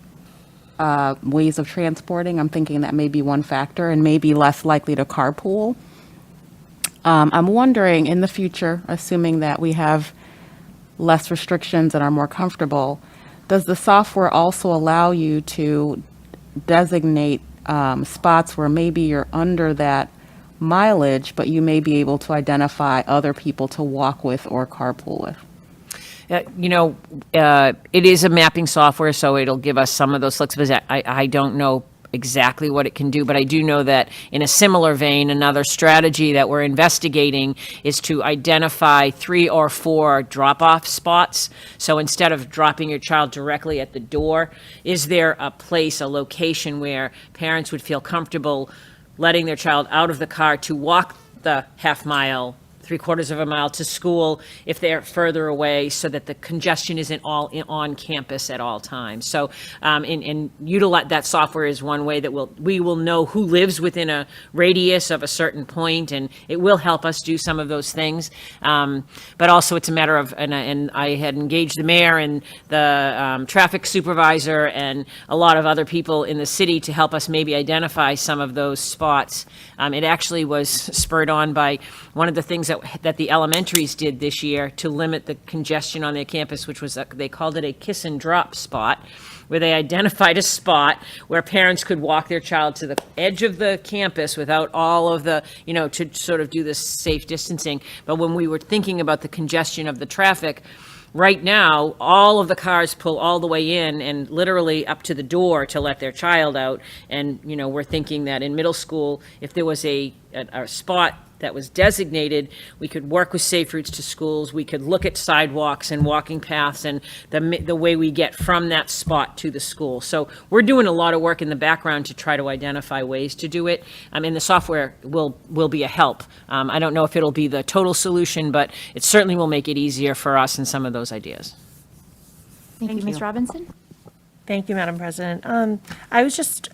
ways of transporting. I'm thinking that may be one factor, and maybe less likely to carpool. I'm wondering in the future, assuming that we have less restrictions and are more comfortable, does the software also allow you to designate spots where maybe you're under that mileage, but you may be able to identify other people to walk with or carpool with? It is a mapping software, so it'll give us some of those flexibilities. I don't know exactly what it can do, but I do know that in a similar vein, another strategy that we're investigating is to identify 3 or 4 drop-off spots. So instead of dropping your child directly at the door, is there a place, a location where parents would feel comfortable letting their child out of the car to walk the half mile, 3/4 of a mile to school if they're further away, so that the congestion isn't all on campus at all times. So, and utilize that software is one way that we will know who lives within a radius of a certain point, and it will help us do some of those things. But also, it's a matter of, and I had engaged the mayor and the traffic supervisor and a lot of other people in the city to help us maybe identify some of those spots. It actually was spurred on by one of the things that the elementaries did this year to limit the congestion on their campus, which was, they called it a kiss and drop spot, where they identified a spot where parents could walk their child to the edge of the campus without all of the, to sort of do this safe distancing. But when we were thinking about the congestion of the traffic, right now, all of the cars pull all the way in and literally up to the door to let their child out. And, we're thinking that in middle school, if there was a spot that was designated, we could work with Safe Routes to Schools, we could look at sidewalks and walking paths and the way we get from that spot to the school. So we're doing a lot of work in the background to try to identify ways to do it. And the software will be a help. I don't know if it'll be the total solution, but it certainly will make it easier for us in some of those ideas. Thank you, Ms. Robinson. Thank you, Madam President. I was just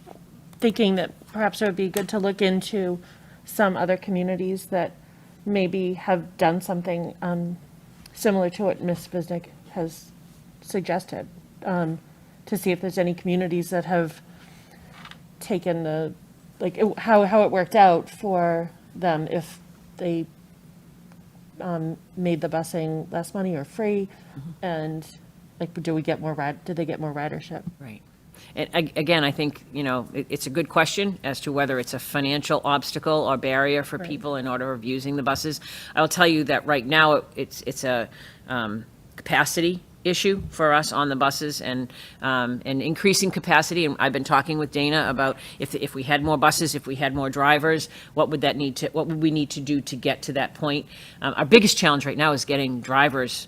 thinking that perhaps it would be good to look into some other communities that maybe have done something similar to what Ms. Biznick has suggested, to see if there's any communities that have taken how it worked out for them if they made the busing less money or free, and do they get more ridership? Right. And again, I think, it's a good question as to whether it's a financial obstacle or barrier for people in order of using the buses. I'll tell you that right now it's a capacity issue for us on the buses, and increasing capacity. And I've been talking with Dana about if we had more buses, if we had more drivers, what would we need to do to get to that point? Our biggest challenge right now is getting drivers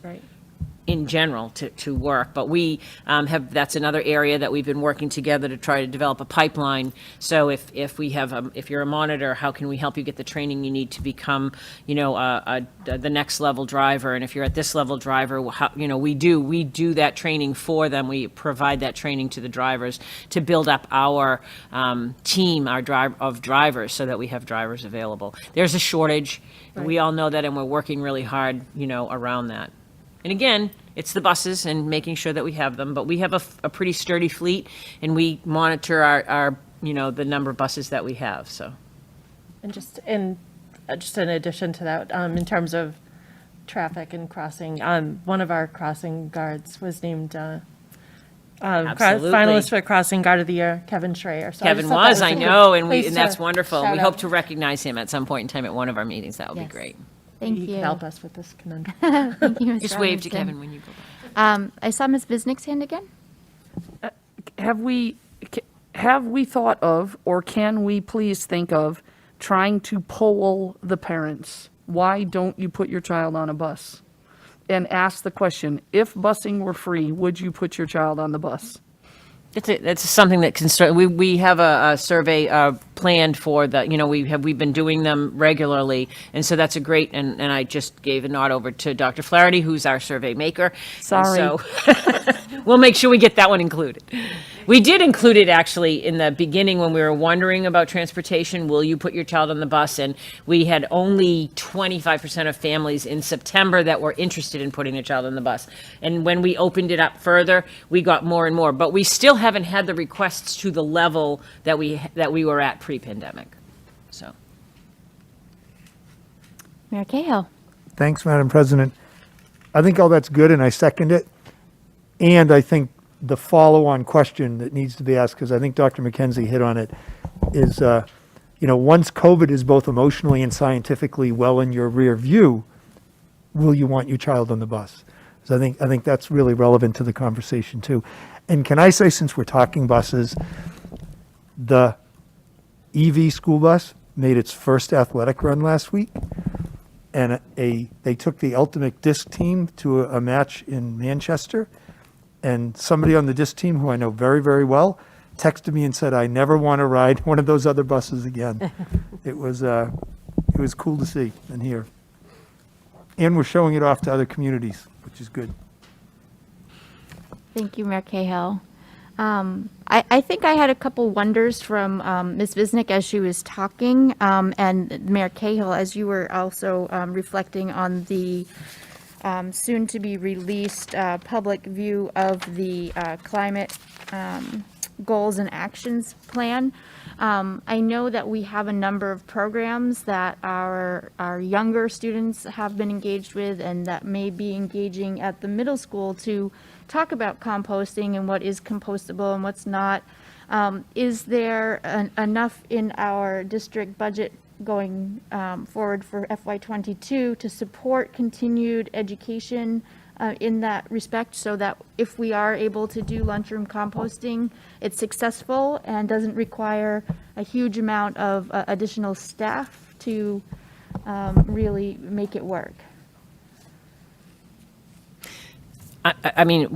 in general to work, but we that's another area that we've been working together to try to develop a pipeline. So if we have, if you're a monitor, how can we help you get the training you need to become, the next level driver? And if you're at this level driver, we do that training for them. We provide that training to the drivers to build up our team, of drivers, so that we have drivers available. There's a shortage. Right. We all know that, and we're working really hard, around that. And again, it's the buses and making sure that we have them, but we have a pretty sturdy fleet, and we monitor our the number of buses that we have, so. And just in addition to that, in terms of traffic and crossing, one of our crossing guards was named Absolutely. finalist for Crossing Guard of the Year, Kevin Schreier. So Kevin was, I know, and that's wonderful. We hope to recognize him at some point in time at one of our meetings. That would be great. Thank He you. can help us with this conundrum. Thank you, Ms. Just wave to Robinson. Kevin when you go by. I saw Ms. Bisnick's hand again. Have we thought of, or can we please think of, trying to poll the parents? Why don't you put your child on a bus? And ask the question, if busing were free, would you put your child on the bus? It's something that we have a survey planned for the, we've been doing them regularly, and so that's a great, and I just gave a nod over to Dr. Flaherty, who's our survey maker. Sorry. And so we'll make sure we get that one included. We did include it actually in the beginning when we were wondering about transportation. Will you put your child on the bus? And we had only 25% of families in September that were interested in putting their child on the bus. And when we opened it up further, we got more and more. But we still haven't had the requests to the level that we were at pre-pandemic. So. Mayor Cahill. Thanks, Madam President. I think all that's good, and I second it. And I think the follow-on question that needs to be asked, because I think Dr. McKenzie hit on it, is, once COVID is both emotionally and scientifically well in your rear view, will you want your child on the bus? So I think that's really relevant to the conversation too. And can I say, since we're talking buses, the EV school bus made its first athletic run last week, and they took the ultimate disc team to a match in Manchester. And somebody on the disc team, who I know very, very well, texted me and said, "I never want to ride one of those other buses again." It was cool to see and hear. And we're showing it off to other communities, which is good. Thank you, Mayor Cahill. I think I had a couple wonders from Ms. Bisnick as she was talking, and Mayor Cahill, as you were also reflecting on the soon-to-be-released public view of the climate goals and actions plan. I know that we have a number of programs that our younger students have been engaged with, and that may be engaging at the middle school to talk about composting and what is compostable and what's not. Is there enough in our district budget going forward for FY22 to support continued education in that respect, so that if we are able to do lunchroom composting, it's successful and doesn't require a huge amount of additional staff to really make it work? I mean,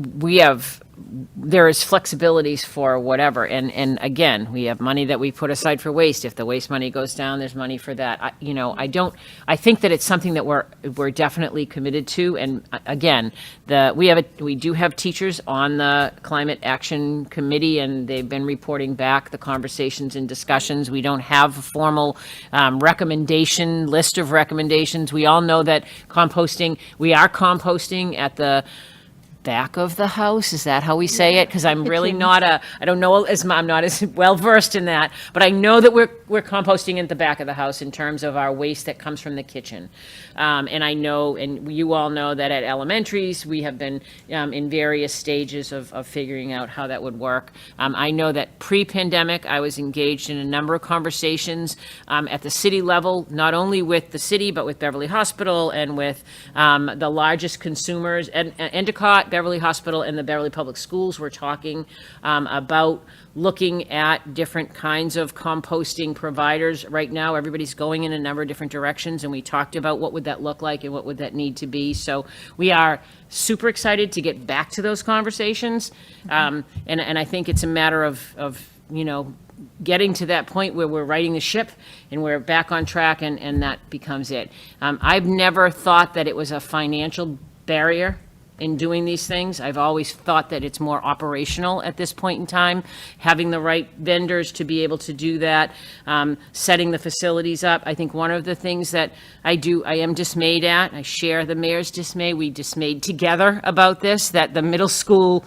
there is flexibilities for whatever, and again, we have money that we put aside for waste. If the waste money goes down, there's money for that. I think that it's something that we're definitely committed to. And again, we do have teachers on the Climate Action Committee, and they've been reporting back the conversations and discussions. We don't have a formal list of recommendations. We all know that we are composting at the back of the house. Is that how we say it? Because I'm really I'm not as well versed in that, but I know that we're composting at the back of the house in terms of our waste that comes from the kitchen. And I know, and you all know, that at elementaries, we have been in various stages of figuring out how that would work. I know that pre-pandemic, I was engaged in a number of conversations at the city level, not only with the city, but with Beverly Hospital and with the largest consumers, and Endicott, Beverly Hospital and the Beverly Public Schools were talking about looking at different kinds of composting providers. Right now, everybody's going in a number of different directions, and we talked about what would that look like and what would that need to be. So we are super excited to get back to those conversations. And I think it's a matter of getting to that point where we're righting the ship and we're back on track, and that becomes it. I've never thought that it was a financial barrier in doing these things. I've always thought that it's more operational at this point in time, having the right vendors to be able to do that, setting the facilities up. I think one of the things that I am dismayed at, I share the mayor's dismay, we dismayed together about this, that the middle school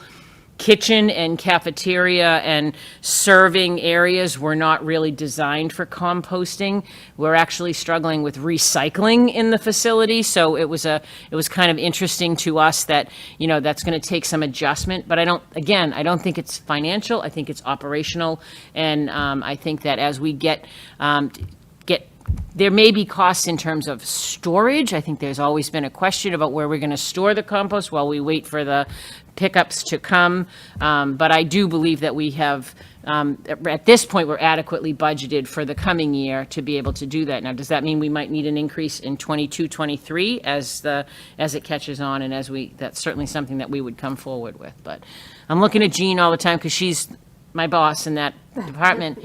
kitchen and cafeteria and serving areas were not really designed for composting. We're actually struggling with recycling in the facility, so it was kind of interesting to us that, that's going to take some adjustment. But I don't think it's financial. I think it's operational, and I think that as we get there may be costs in terms of storage. I think there's always been a question about where we're going to store the compost while we wait for the pickups to come. But I do believe that we have, at this point, we're adequately budgeted for the coming year to be able to do that. Now, does that mean we might need an increase in 22, 23 as it catches on, and that's certainly something that we would come forward with. But I'm looking at Jean all the time because she's my boss in that department,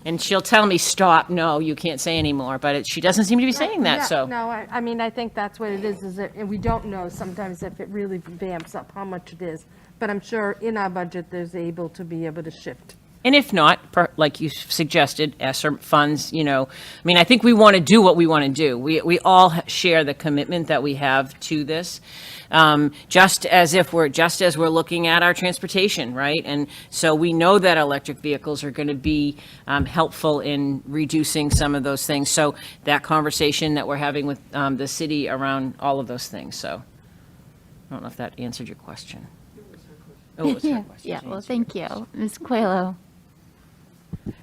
and she'll tell me, stop, no, you can't say anymore, but she doesn't seem to be saying that, so. No, I mean, I think that's what it is that, and we don't know sometimes if it really vamps up how much it is, but I'm sure in our budget, there's able to shift. And if not, like you suggested, ESSER funds, I think we want to do what we want to do. We all share the commitment that we have to this, just as we're looking at our transportation, right? And so we know that electric vehicles are going to be helpful in reducing some of those things. So that conversation that we're having with the city around all of those things. So I don't know if that answered your question. Oh, it was her question. Yeah, well, thank you. Ms. Coelho.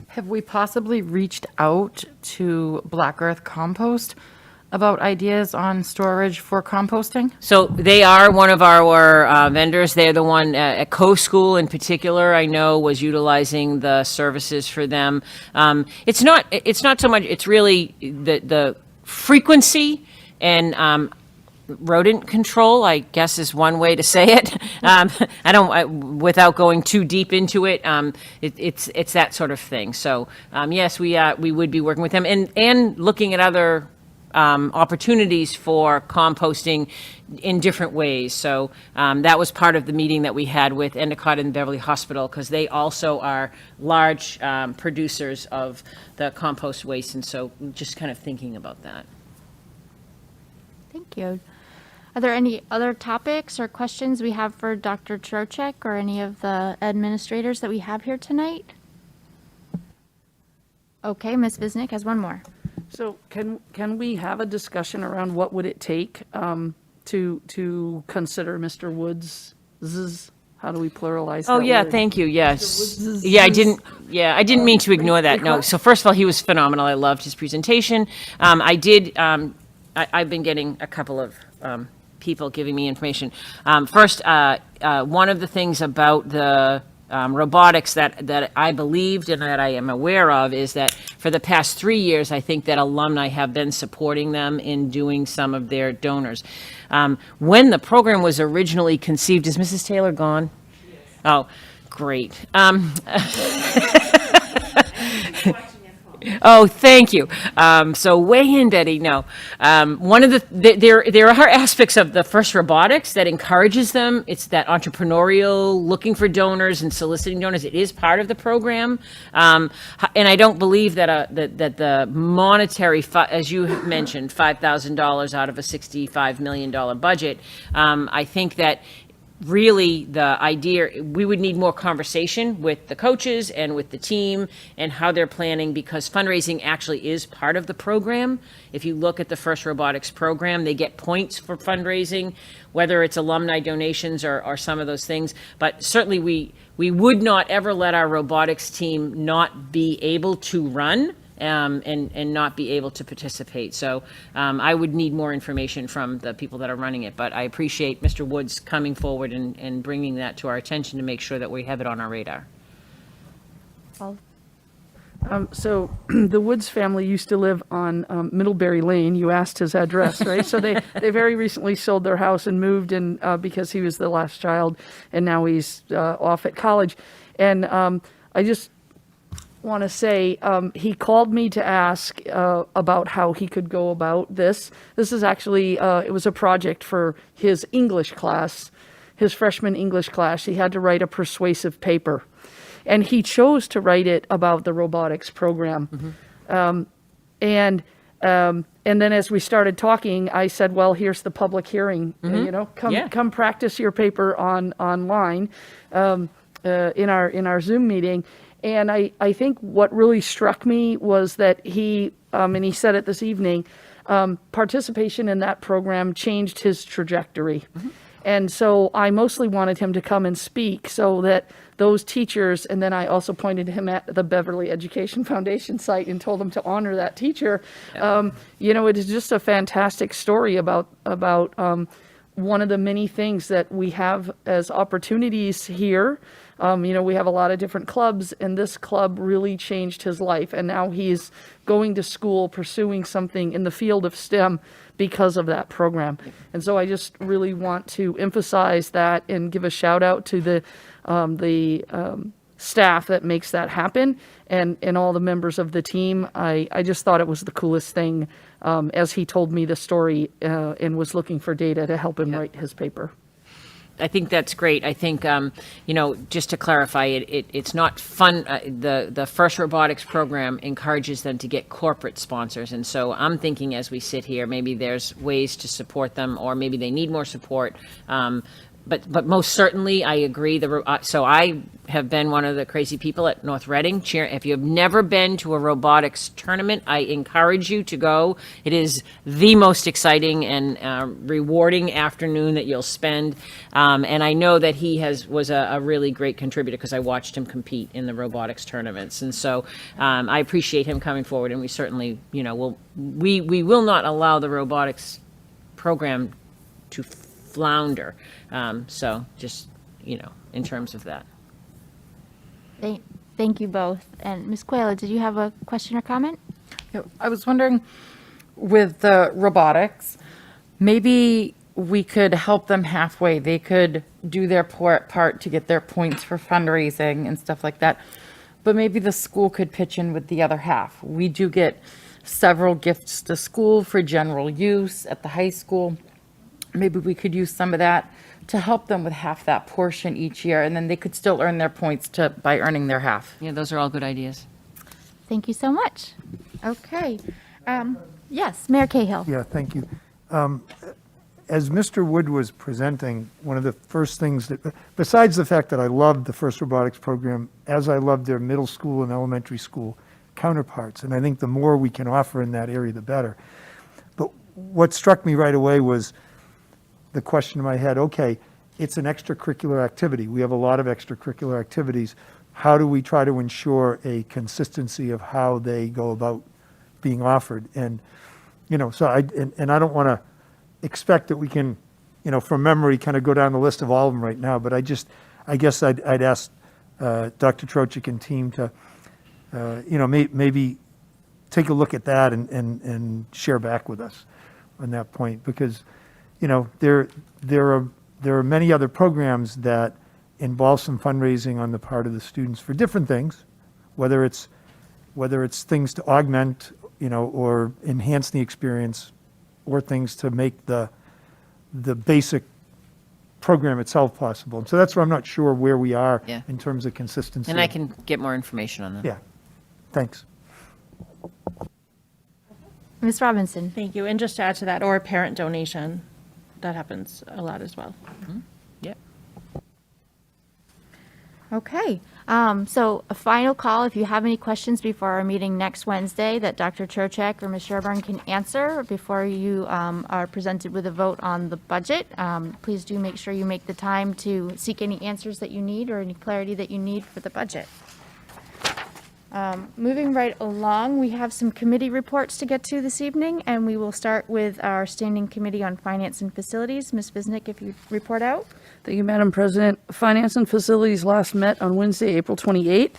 Have we possibly reached out to Black Earth Compost about ideas on storage for composting? So they are one of our vendors. They're the one at Co-School in particular, I know, was utilizing the services for them. It's not so much, it's really the frequency and rodent control, I guess, is one way to say it. Without going too deep into it, it's that sort of thing. So yes, we would be working with them and looking at other opportunities for composting in different ways. So that was part of the meeting that we had with Endicott and Beverly Hospital, because they also are large producers of the compost waste, and so just kind of thinking about that. Thank you. Are there any other topics or questions we have for Dr. Trocek or any of the administrators that we have here tonight? Okay, Ms. Visnick has one more. So can we have a discussion around what would it take to consider Mr. Woods', how do we pluralize that Oh, yeah, word? thank you, yes. Yeah, I didn't mean to ignore that, no. So first of all, he was phenomenal. I loved his presentation. I've been getting a couple of people giving me information. First, one of the things about the robotics that I believed and that I am aware of is that for the past 3 years, I think that alumni have been supporting them in doing some of their donors. When the program was originally conceived, is Mrs. Taylor gone? Yes. Oh, great. Oh, thank you. So weigh in, Betty. No, one of there are aspects of the First Robotics that encourages them. It's that entrepreneurial, looking for donors and soliciting donors. It is part of the program, and I don't believe that that the monetary, as you mentioned, $5,000 out of a $65 million budget. I think that really the idea, we would need more conversation with the coaches and with the team and how they're planning, because fundraising actually is part of the program. If you look at the First Robotics program, they get points for fundraising, whether it's alumni donations or some of those things. But certainly we would not ever let our robotics team not be able to run and not be able to participate. So I would need more information from the people that are running it, but I appreciate Mr. Woods coming forward and bringing that to our attention to make sure that we have it on our radar. So the Woods family used to live on Middlebury Lane. You asked his address, right? So they very recently sold their house and moved in because he was the last child, and now he's off at college. And I just want to say he called me to ask about how he could go about this. This is actually, it was a project for his English class, his freshman English class. He had to write a persuasive paper. And he chose to write it about the robotics program. And then as we started talking, I said, well, here's the public hearing, come practice your paper online in our Zoom meeting. And I think what really struck me was that he, and he said it this evening, participation in that program changed his trajectory. And so I mostly wanted him to come and speak so that those teachers, and then I also pointed him at the Beverly Education Foundation site and told him to honor that teacher. It is just a fantastic story about one of the many things that we have as opportunities here. We have a lot of different clubs, and this club really changed his life. And now he's going to school, pursuing something in the field of STEM because of that program. And so I just really want to emphasize that and give a shout out to the staff that makes that happen and all the members of the team. I just thought it was the coolest thing as he told me the story and was looking for data to help him write his paper. I think that's great. I think, just to clarify, it's not fun. The First Robotics program encourages them to get corporate sponsors. And so I'm thinking as we sit here, maybe there's ways to support them, or maybe they need more support. But most certainly, I agree. So I have been one of the crazy people at North Reading. If you have never been to a robotics tournament, I encourage you to go. It is the most exciting and rewarding afternoon that you'll spend. And I know that he was a really great contributor because I watched him compete in the robotics tournaments. And so I appreciate him coming forward. And we certainly, we will not allow the robotics program to flounder. So just, in terms of that. Thank you both. And Ms. Quayla, did you have a question or comment? I was wondering, with the robotics, maybe we could help them halfway. They could do their part to get their points for fundraising and stuff like that. But maybe the school could pitch in with the other half. We do get several gifts to school for general use at the high school. Maybe we could use some of that to help them with half that portion each year, and then they could still earn their points by earning their half. Yeah, those are all good ideas. Thank you so much. Okay. Yes, Mayor Cahill. Yeah, thank you. As Mr. Wood was presenting, one of the first things that, besides the fact that I loved the First Robotics program, as I loved their middle school and elementary school counterparts, and I think the more we can offer in that area, the better. But what struck me right away was the question in my head, okay, it's an extracurricular activity. We have a lot of extracurricular activities. How do we try to ensure a consistency of how they go about being offered? And, so I don't want to expect that we can, from memory, kind of go down the list of all of them right now, but I guess I'd ask Dr. Trochik and team to, maybe take a look at that and share back with us on that point, because there are many other programs that involve some fundraising on the part of the students for different things, whether it's things to augment, or enhance the experience, or things to make the basic program itself possible. And so that's where I'm not sure where we are in terms of consistency. And I can get more information on that. Yeah, thanks. Ms. Robinson. Thank you. And just to add to that, or a parent donation. That happens a lot as well. Yep. Okay. So a final call, if you have any questions before our meeting next Wednesday that Dr. Trochek or Ms. Sherburne can answer before you are presented with a vote on the budget, please do make sure you make the time to seek any answers that you need or any clarity that you need for the budget. Moving right along, we have some committee reports to get to this evening, and we will start with our Standing Committee on Finance and Facilities. Ms. Visnick, if you report out. Thank you, Madam President. Finance and Facilities last met on Wednesday, April 28th.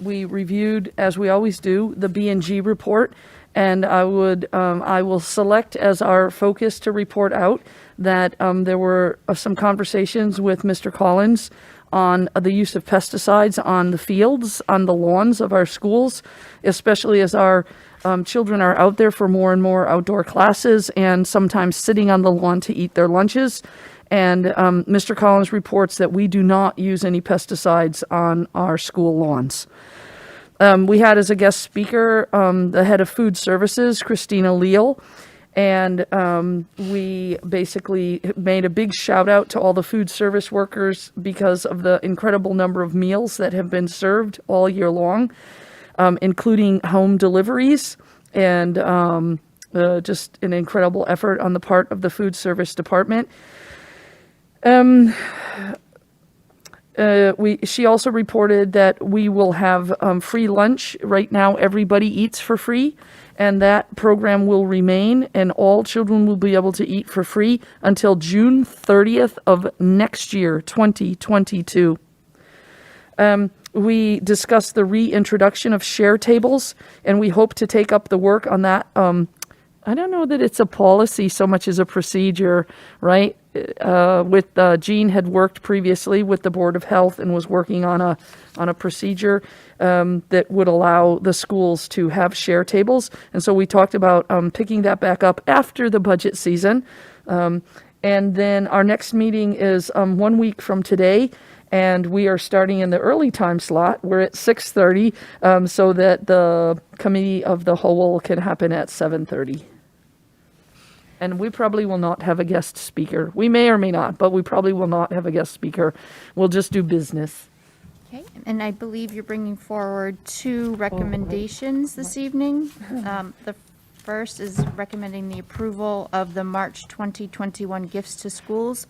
We reviewed, as we always do, the B&G report, and I will select as our focus to report out that there were some conversations with Mr. Collins on the use of pesticides on the fields, on the lawns of our schools, especially as our children are out there for more and more outdoor classes and sometimes sitting on the lawn to eat their lunches. And Mr. Collins reports that we do not use any pesticides on our school lawns. We had as a guest speaker the head of food services, Christina Leal, and we basically made a big shout out to all the food service workers because of the incredible number of meals that have been served all year long, including home deliveries, and just an incredible effort on the part of the food service department. She also reported that we will have free lunch. Right now, everybody eats for free, and that program will remain, and all children will be able to eat for free until June 30th of next year, 2022. We discussed the reintroduction of share tables, and we hope to take up the work on that. I don't know that it's a policy so much as a procedure, right? Jean had worked previously with the Board of Health and was working on a procedure that would allow the schools to have share tables. And so we talked about picking that back up after the budget season. And then our next meeting is 1 week from today, and we are starting in the early time slot. We're at 6:30, so that the committee of the whole can happen at 7:30. And we probably will not have a guest speaker. We may or may not, but we probably will not have a guest speaker. We'll just do business. Okay, and I believe you're bringing forward two recommendations this evening. The first is recommending the approval of the March 2021 gifts to schools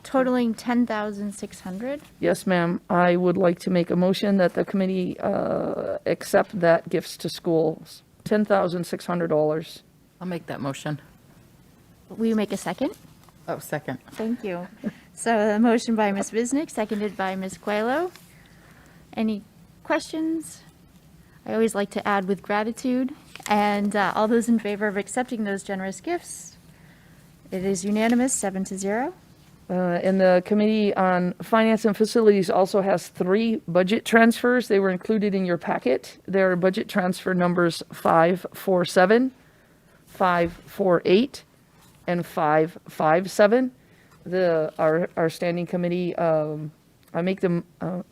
totaling $10,600. Yes, ma'am. I would like to make a motion that the committee accept that gifts to schools, $10,600. I'll make that motion. Will you make a second? Oh, second. Thank you. So the motion by Ms. Visnick, seconded by Ms. Coelho. Any questions? I always like to add with gratitude. And all those in favor of accepting those generous gifts? It is unanimous, 7-0. And the Committee on Finance and Facilities also has 3 budget transfers. They were included in your packet. There are budget transfer numbers 547, 548, and 557. Our standing committee, I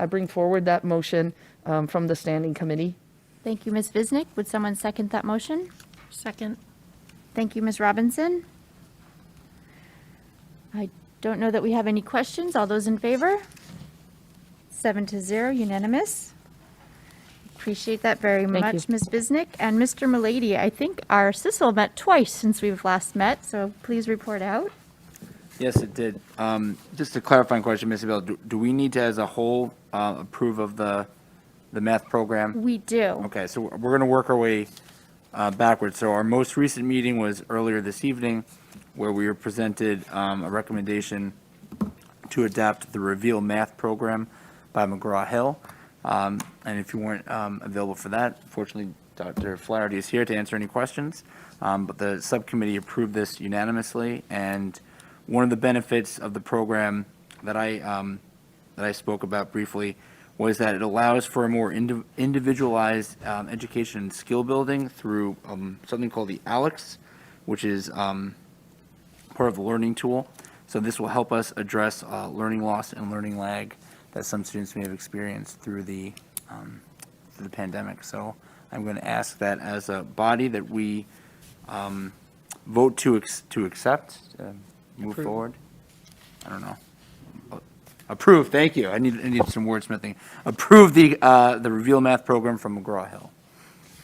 bring forward that motion from the standing committee. Thank you, Ms. Visnick. Would someone second that motion? Second. Thank you, Ms. Robinson. I don't know that we have any questions. All those in favor? 7-0, unanimous. Appreciate that very much, Ms. Visnick. And Mr. Milady, I think our CISL met twice since we've last met, so please report out. Yes, it did. Just a clarifying question, Ms. Isabel, do we need to, as a whole, approve of the math program? We do. Okay, so we're going to work our way backwards. So our most recent meeting was earlier this evening, where we were presented a recommendation to adapt the Reveal Math program by McGraw-Hill. And if you weren't available for that, fortunately, Dr. Flaherty is here to answer any questions. But the subcommittee approved this unanimously, and one of the benefits of the program that I spoke about briefly was that it allows for a more individualized education and skill building through something called the ALEX, which is part of the learning tool. So this will help us address learning loss and learning lag that some students may have experienced through the pandemic. So I'm going to ask that as a body that we vote to accept, move forward. I don't know. Approve. Thank you. I need some wordsmithing. Approve the Reveal Math program from McGraw-Hill.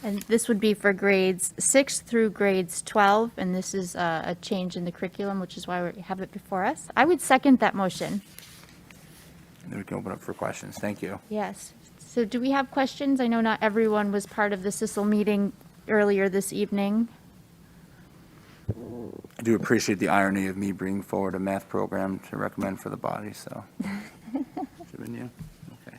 And this would be for grades 6 through grades 12, and this is a change in the curriculum, which is why we have it before us. I would second that motion. And then we can open up for questions. Thank you. Yes. So do we have questions? I know not everyone was part of the CISL meeting earlier this evening. I do appreciate the irony of me bringing forward a math program to recommend for the body, so. Should've been you. Okay.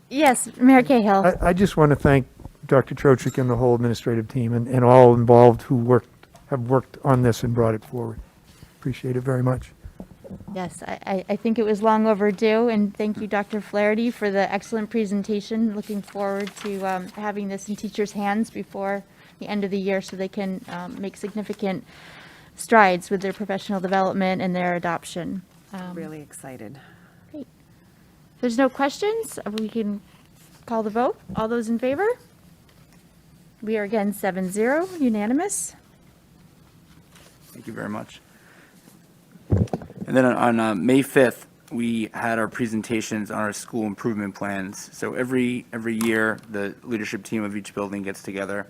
Yes, Mayor Cahill. I just want to thank Dr. Trochik and the whole administrative team and all involved who have worked on this and brought it forward. Appreciate it very much. Yes, I think it was long overdue, and thank you, Dr. Flaherty, for the excellent presentation. Looking forward to having this in teachers' hands before the end of the year so they can make significant strides with their professional development and their adoption. Really excited. Great. If there's no questions, we can call the vote. All those in favor? We are again 7-0, unanimous. Thank you very much. And then on May 5th, we had our presentations on our school improvement plans. So every year, the leadership team of each building gets together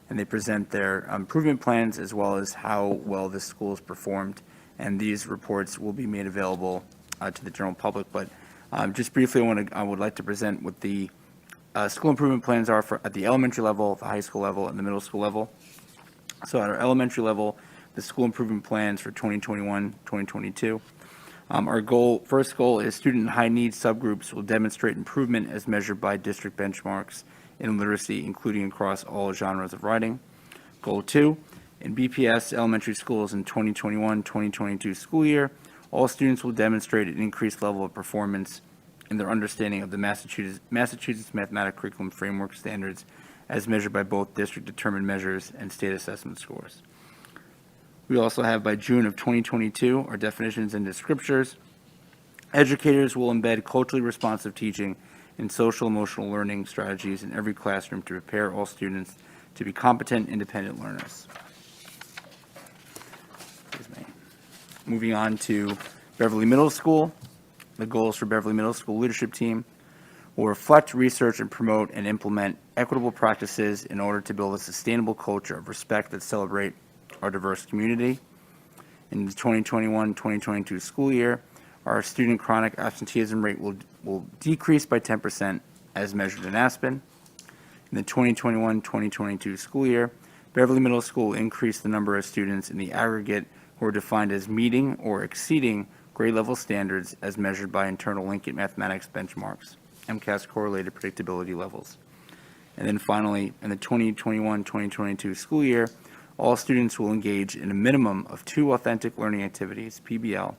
and they present their improvement plans as well as how well the school has performed. And these reports will be made available to the general public. But just briefly, I would like to present what the school improvement plans are at the elementary level, the high school level, and the middle school level. So at our elementary level, the school improvement plans for 2021-2022. Our first goal is student high needs subgroups will demonstrate improvement as measured by district benchmarks in literacy, including across all genres of writing. Goal 2, in BPS elementary schools in 2021-2022 school year, all students will demonstrate an increased level of performance in their understanding of the Massachusetts Mathematics Curriculum Framework standards as measured by both district determined measures and state assessment scores. We also have by June of 2022 our definitions and descriptors. Educators will embed culturally responsive teaching and social emotional learning strategies in every classroom to prepare all students to be competent, independent learners. Excuse me. Moving on to Beverly Middle School. The goals for Beverly Middle School leadership team will reflect, research, and promote and implement equitable practices in order to build a sustainable culture of respect that celebrate our diverse community. In the 2021-2022 school year, our student chronic absenteeism rate will decrease by 10% as measured in Aspen. In the 2021-2022 school year, Beverly Middle School will increase the number of students in the aggregate who are defined as meeting or exceeding grade level standards as measured by internal Lincoln mathematics benchmarks, MCAS correlated predictability levels. And then finally, in the 2021-2022 school year, all students will engage in a minimum of 2 authentic learning activities, PBL,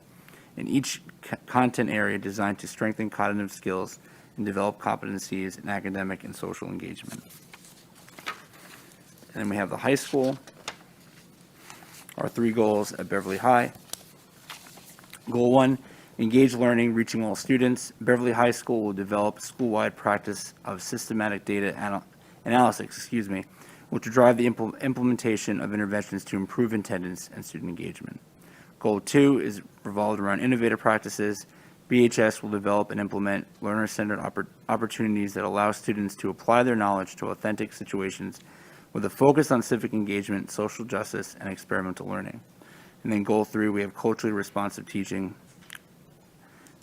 in each content area designed to strengthen cognitive skills and develop competencies in academic and social engagement. And then we have the high school, our 3 goals at Beverly High. Goal 1, engage learning, reaching all students. Beverly High School will develop school-wide practice of systematic data analysis, which will drive the implementation of interventions to improve attendance and student engagement. Goal 2 is revolved around innovative practices. BHS will develop and implement learner-centered opportunities that allow students to apply their knowledge to authentic situations with a focus on civic engagement, social justice, and experimental learning. And then goal 3, we have culturally responsive teaching.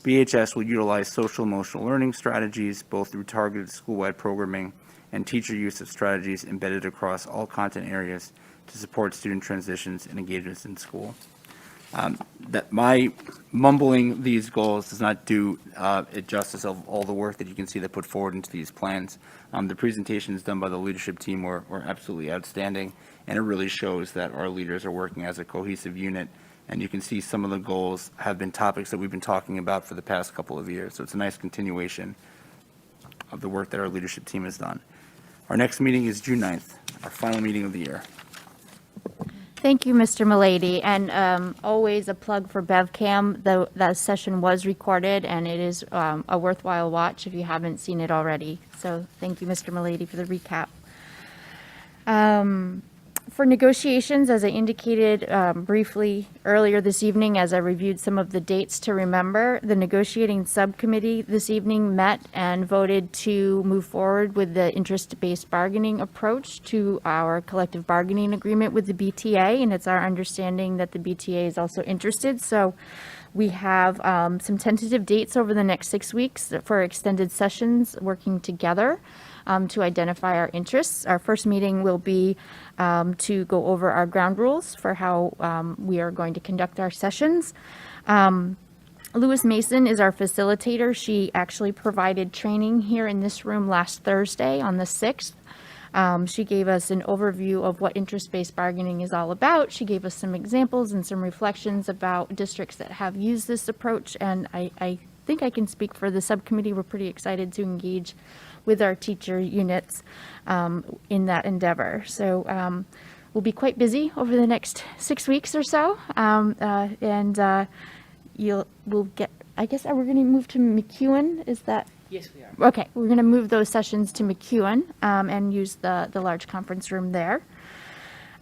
BHS will utilize social emotional learning strategies both through targeted school-wide programming and teacher use of strategies embedded across all content areas to support student transitions and engagements in school. That my mumbling these goals does not do it justice of all the work that you can see that put forward into these plans. The presentations done by the leadership team were absolutely outstanding, and it really shows that our leaders are working as a cohesive unit. And you can see some of the goals have been topics that we've been talking about for the past couple of years. So it's a nice continuation of the work that our leadership team has done. Our next meeting is June 9th, our final meeting of the year. Thank you, Mr. Milady, and always a plug for BevCam. That session was recorded, and it is a worthwhile watch if you haven't seen it already. So thank you, Mr. Milady, for the recap. For negotiations, as I indicated briefly earlier this evening, as I reviewed some of the dates to remember, the negotiating subcommittee this evening met and voted to move forward with the interest-based bargaining approach to our collective bargaining agreement with the BTA, and it's our understanding that the BTA is also interested. So We have some tentative dates over the next 6 weeks for extended sessions working together to identify our interests. Our first meeting will be to go over our ground rules for how we are going to conduct our sessions. Lewis Mason is our facilitator. She actually provided training here in this room last Thursday on the 6th. She gave us an overview of what interest-based bargaining is all about. She gave us some examples and some reflections about districts that have used this approach, and I think I can speak for the subcommittee. We're pretty excited to engage with our teacher units in that endeavor. So we'll be quite busy over the next 6 weeks or so, we'll get, I guess, we're going to move to McEwen. Is that? Yes, we are. Okay, we're going to move those sessions to McEwen and use the large conference room there.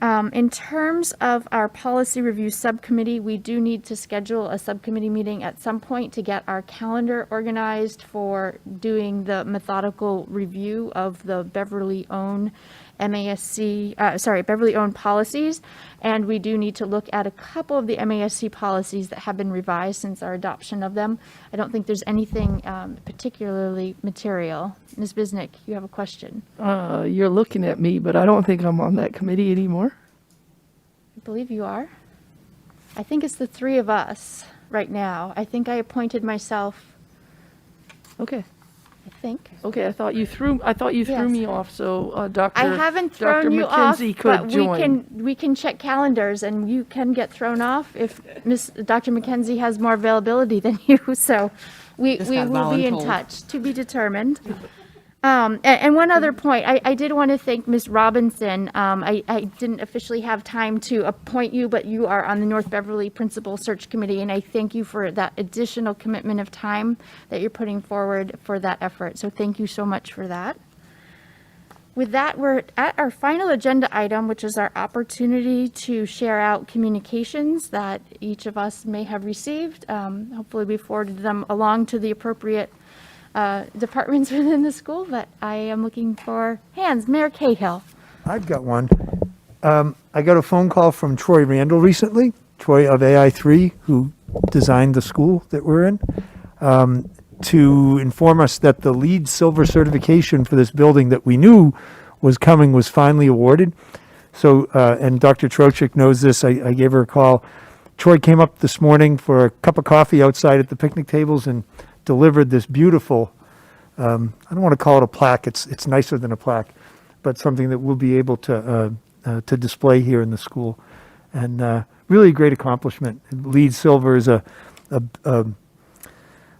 In terms of our policy review subcommittee, we do need to schedule a subcommittee meeting at some point to get our calendar organized for doing the methodical review of the Beverly-owned Beverly-owned policies. And we do need to look at a couple of the MASC policies that have been revised since our adoption of them. I don't think there's anything particularly material. Ms. Bisnick, you have a question? You're looking at me, but I don't think I'm on that committee anymore. I believe you are. I think it's the three of us right now. I think I appointed myself. Okay. I think. Okay, I thought you threw Yes. me off, so Dr. I haven't thrown Dr. you off, McKenzie but could join. we can check calendars, and you can get thrown off if Dr. McKenzie has more availability than you. So we Just will got be in voluntold. touch, to be determined. And one other point, I did want to thank Ms. Robinson. I didn't officially have time to appoint you, but you are on the North Beverly Principal Search Committee, and I thank you for that additional commitment of time that you're putting forward for that effort. So thank you so much for that. With that, we're at our final agenda item, which is our opportunity to share out communications that each of us may have received. Hopefully we forwarded them along to the appropriate departments within the school, but I am looking for hands. Mayor Cahill. I've got one. I got a phone call from Troy Randall recently, Troy of AI3, who designed the school that we're in, to inform us that the LEED Silver certification for this building that we knew was coming was finally awarded. So, and Dr. Trochik knows this. I gave her a call. Troy came up this morning for a cup of coffee outside at the picnic tables and delivered this beautiful, I don't want to call it a plaque, it's nicer than a plaque, but something that we'll be able to display here in the school. And really a great accomplishment. LEED Silver is a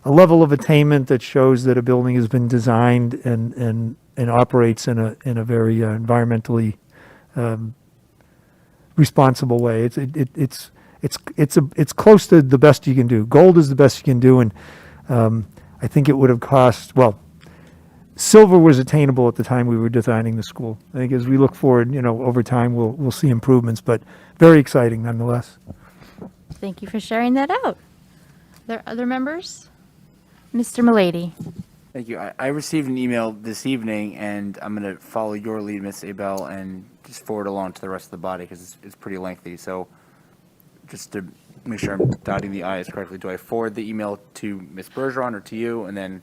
level of attainment that shows that a building has been designed and operates in a very environmentally responsible way. It's close to the best you can do. Gold is the best you can do, and I think it would have cost, well, silver was attainable at the time we were designing the school. I think as we look forward, over time, we'll see improvements, but very exciting nonetheless. Thank you for sharing that out. Are there other members? Mr. Milady. Thank you. I received an email this evening, and I'm going to follow your lead, Ms. Abel, and just forward along to the rest of the body because it's pretty lengthy. So just to make sure I'm dotting the i's correctly, do I forward the email to Ms. Bergeron or to you, and then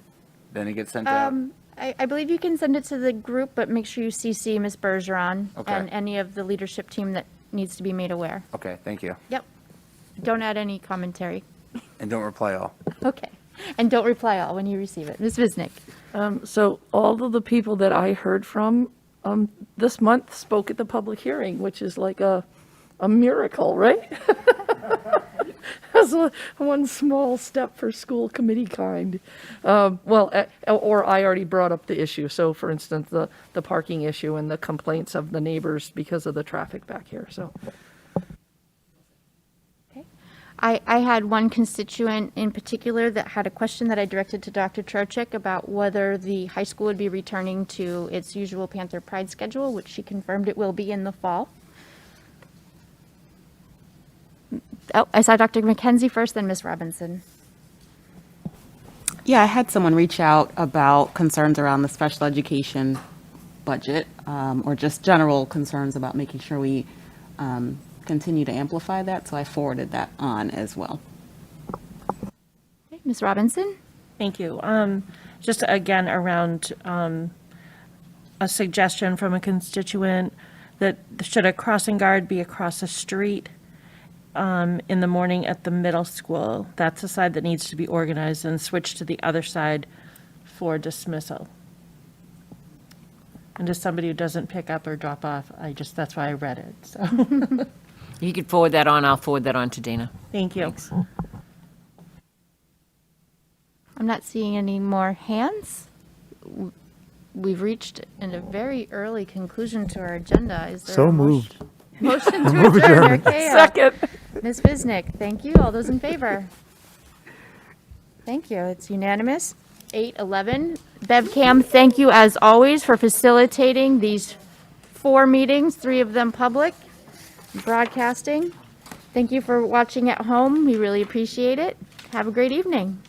it gets sent out? I believe you can send it to the group, but make sure you CC Ms. Bergeron Okay. and any of the leadership team that needs to be made aware. Okay, thank you. Yep. Don't add any commentary. And don't reply all. Okay. And don't reply all when you receive it. Ms. Visnick. So all of the people that I heard from this month spoke at the public hearing, which is like a miracle, right? That's one small step for school committee kind. Or I already brought up the issue. So for instance, the parking issue and the complaints of the neighbors because of the traffic back here, so. I had one constituent in particular that had a question that I directed to Dr. Trochik about whether the high school would be returning to its usual Panther Pride schedule, which she confirmed it will be in the fall. Oh, I saw Dr. McKenzie first, then Ms. Robinson. Yeah, I had someone reach out about concerns around the special education budget, or just general concerns about making sure we continue to amplify that, so I forwarded that on as well. Ms. Robinson? Thank you. Just again, around a suggestion from a constituent that should a crossing guard be across the street in the morning at the middle school? That's a side that needs to be organized and switched to the other side for dismissal. And as somebody who doesn't pick up or drop off, that's why I read it, so. You could forward that on, I'll forward that on to Dana. Thank you. I'm not seeing any more hands. We've reached in a very early conclusion to our agenda. Is there So a moved. motion to Move adjourn? adjourned. Okay, Second. Ms. Visnick, thank you. All those in favor? Thank you. It's unanimous. 8:11. BevCam, thank you as always for facilitating these 4 meetings, 3 of them public, broadcasting. Thank you for watching at home. We really appreciate it. Have a great evening.